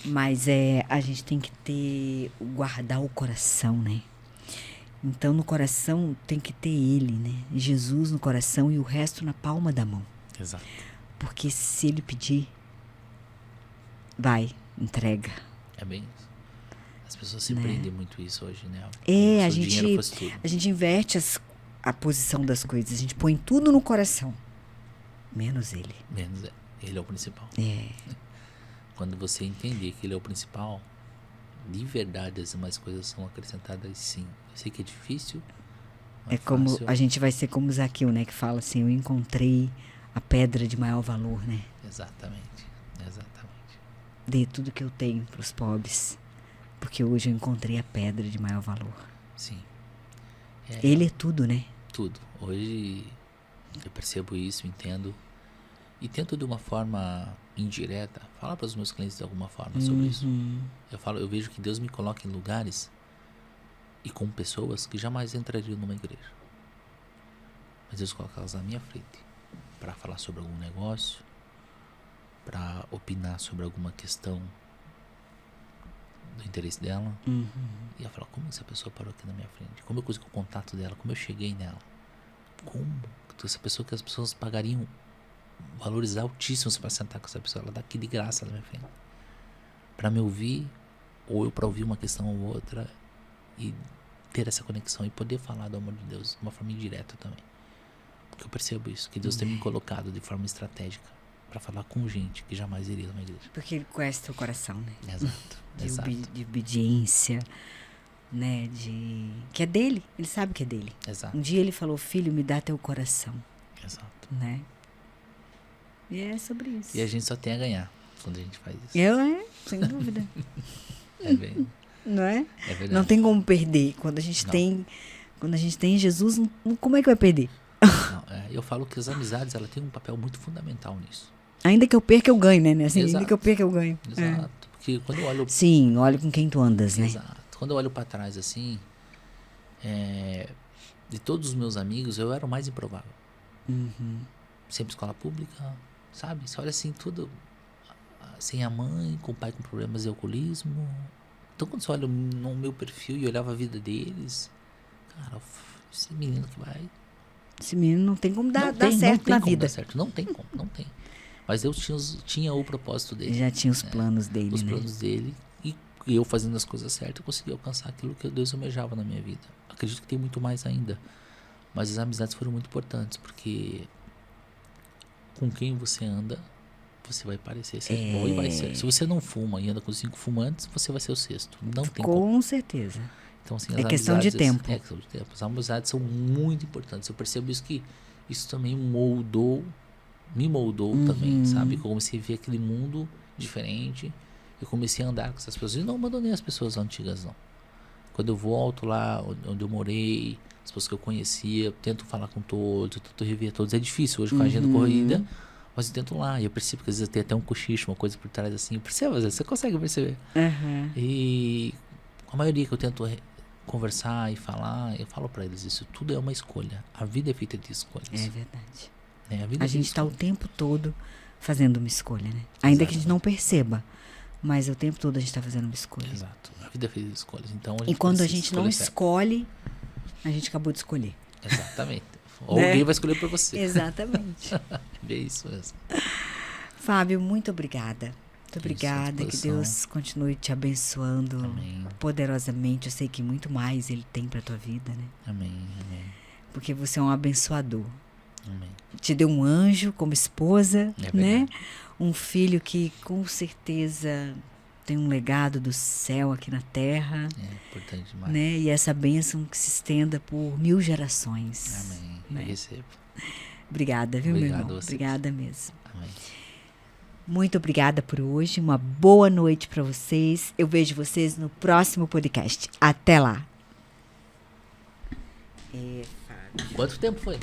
Mas a gente tem que guardar o coração, né? Então, no coração tem que ter ele, né? Jesus no coração e o resto na palma da mão. Exato. Porque se ele pedir, vai, entrega. É bem isso. As pessoas se prendem muito isso hoje, né? A gente inverte a posição das coisas. A gente põe tudo no coração. Menos ele. Ele é o principal. Quando você entender que ele é o principal, de verdade as demais coisas são acrescentadas, sim. Eu sei que é difícil. Como fácil. A gente vai ser como Zaqueu, né? Que fala assim, eu encontrei a pedra de maior valor, né? Exatamente. Dê tudo que eu tenho para os pobres. Porque hoje eu encontrei a pedra de maior valor. Sim. Ele é tudo, né? Tudo. Hoje eu percebo isso, entendo. E tento de uma forma indireta falar para os meus clientes de alguma forma sobre isso. Eu vejo que Deus me coloca em lugares e com pessoas que jamais entrariam numa igreja. Mas Deus coloca elas na minha frente para falar sobre algum negócio, para opinar sobre alguma questão do interesse dela. E eu falo, como essa pessoa parou aqui na minha frente? Como eu consegui o contato dela? Como eu cheguei nela? Como? Essa pessoa que as pessoas pagariam valores altíssimos para sentar com essa pessoa, ela dá aqui de graça na minha frente. Para me ouvir, ou eu para ouvir uma questão ou outra e ter essa conexão e poder falar do amor de Deus de uma forma indireta também. Porque eu percebo isso, que Deus tem me colocado de forma estratégica para falar com gente que jamais iria numa igreja. Porque ele conhece teu coração, né? Exato. De obediência, né? Que é dele, ele sabe que é dele. Exato. Um dia ele falou, filho, me dá teu coração. Exato. Né? E é sobre isso. E a gente só tem a ganhar quando a gente faz isso. Sem dúvida. Não é? É verdade. Não tem como perder. Quando a gente tem Jesus, como é que vai perder? Eu falo que as amizades, ela tem um papel muito fundamental nisso. Ainda que eu perca, eu ganho, né? Assim, ainda que eu perca, eu ganho. Exato. Porque quando eu olho... Sim, olha com quem tu andas, né? Exato. Quando eu olho pra trás, assim, de todos os meus amigos, eu era o mais improvável. Sempre escola pública, sabe? Você olha assim, tudo sem a mãe, com o pai com problemas de alcoolismo. Então, quando você olha no meu perfil e olhava a vida deles, cara, esse menino que vai... Esse menino não tem como dar certo na vida. Não tem como, não tem. Mas eu tinha o propósito dele. Já tinha os planos dele, Os planos dele. E eu fazendo as coisas certas, eu consegui alcançar aquilo que Deus almejava na minha vida. Acredito que tem muito mais ainda. Mas as amizades foram muito importantes, porque com quem você anda, você vai parecer ser bom e vai ser. Se você não fuma e anda com 5 fumantes, você vai ser o 6º. Não tem como. Com certeza. Então, assim, questão de tempo. Questão de tempo. As amizades são muito importantes. Eu percebo isso, que isso também me moldou também, sabe? Eu comecei a ver aquele mundo diferente. Eu comecei a andar com essas pessoas. E não abandonei as pessoas antigas, não. Quando eu volto lá onde eu morei, as pessoas que eu conhecia, eu tento falar com todos, eu tento rever todos. É difícil hoje com a agenda corrida, mas eu tento lá. E eu percebo que às vezes tem até um cochicho, uma coisa por trás assim. Eu percebo, às vezes você consegue perceber. E a maioria que eu tento conversar e falar, eu falo pra eles, isso tudo é uma escolha. A vida é feita de escolhas. É verdade. A gente está o tempo todo fazendo uma escolha, né? Ainda que a gente não perceba, mas o tempo todo a gente está fazendo uma escolha. Exato. A vida é feita de escolhas. Então, e quando a gente não escolhe, a gente acabou de escolher. Exatamente. Ou alguém vai escolher por você. Exatamente. É isso mesmo. Fábio, muito obrigada. Muito obrigada, que Deus continue te abençoando. Amém. Poderosamente. Eu sei que muito mais Ele tem para tua vida, né? Amém. Porque você é um abençoador. Amém. Te deu um anjo como esposa, né? Verdade. Um filho que com certeza tem um legado do céu aqui na terra. É importante demais. Né? E essa bênção que se estenda por 1000 gerações. Amém. Né? Eu recebo. Obrigada, viu, Obrigado, meu irmão? vocês. Obrigada mesmo. Amém. Muito obrigada por hoje. Uma boa noite para vocês. Eu vejo vocês no próximo podcast. Até lá. Quanto tempo foi?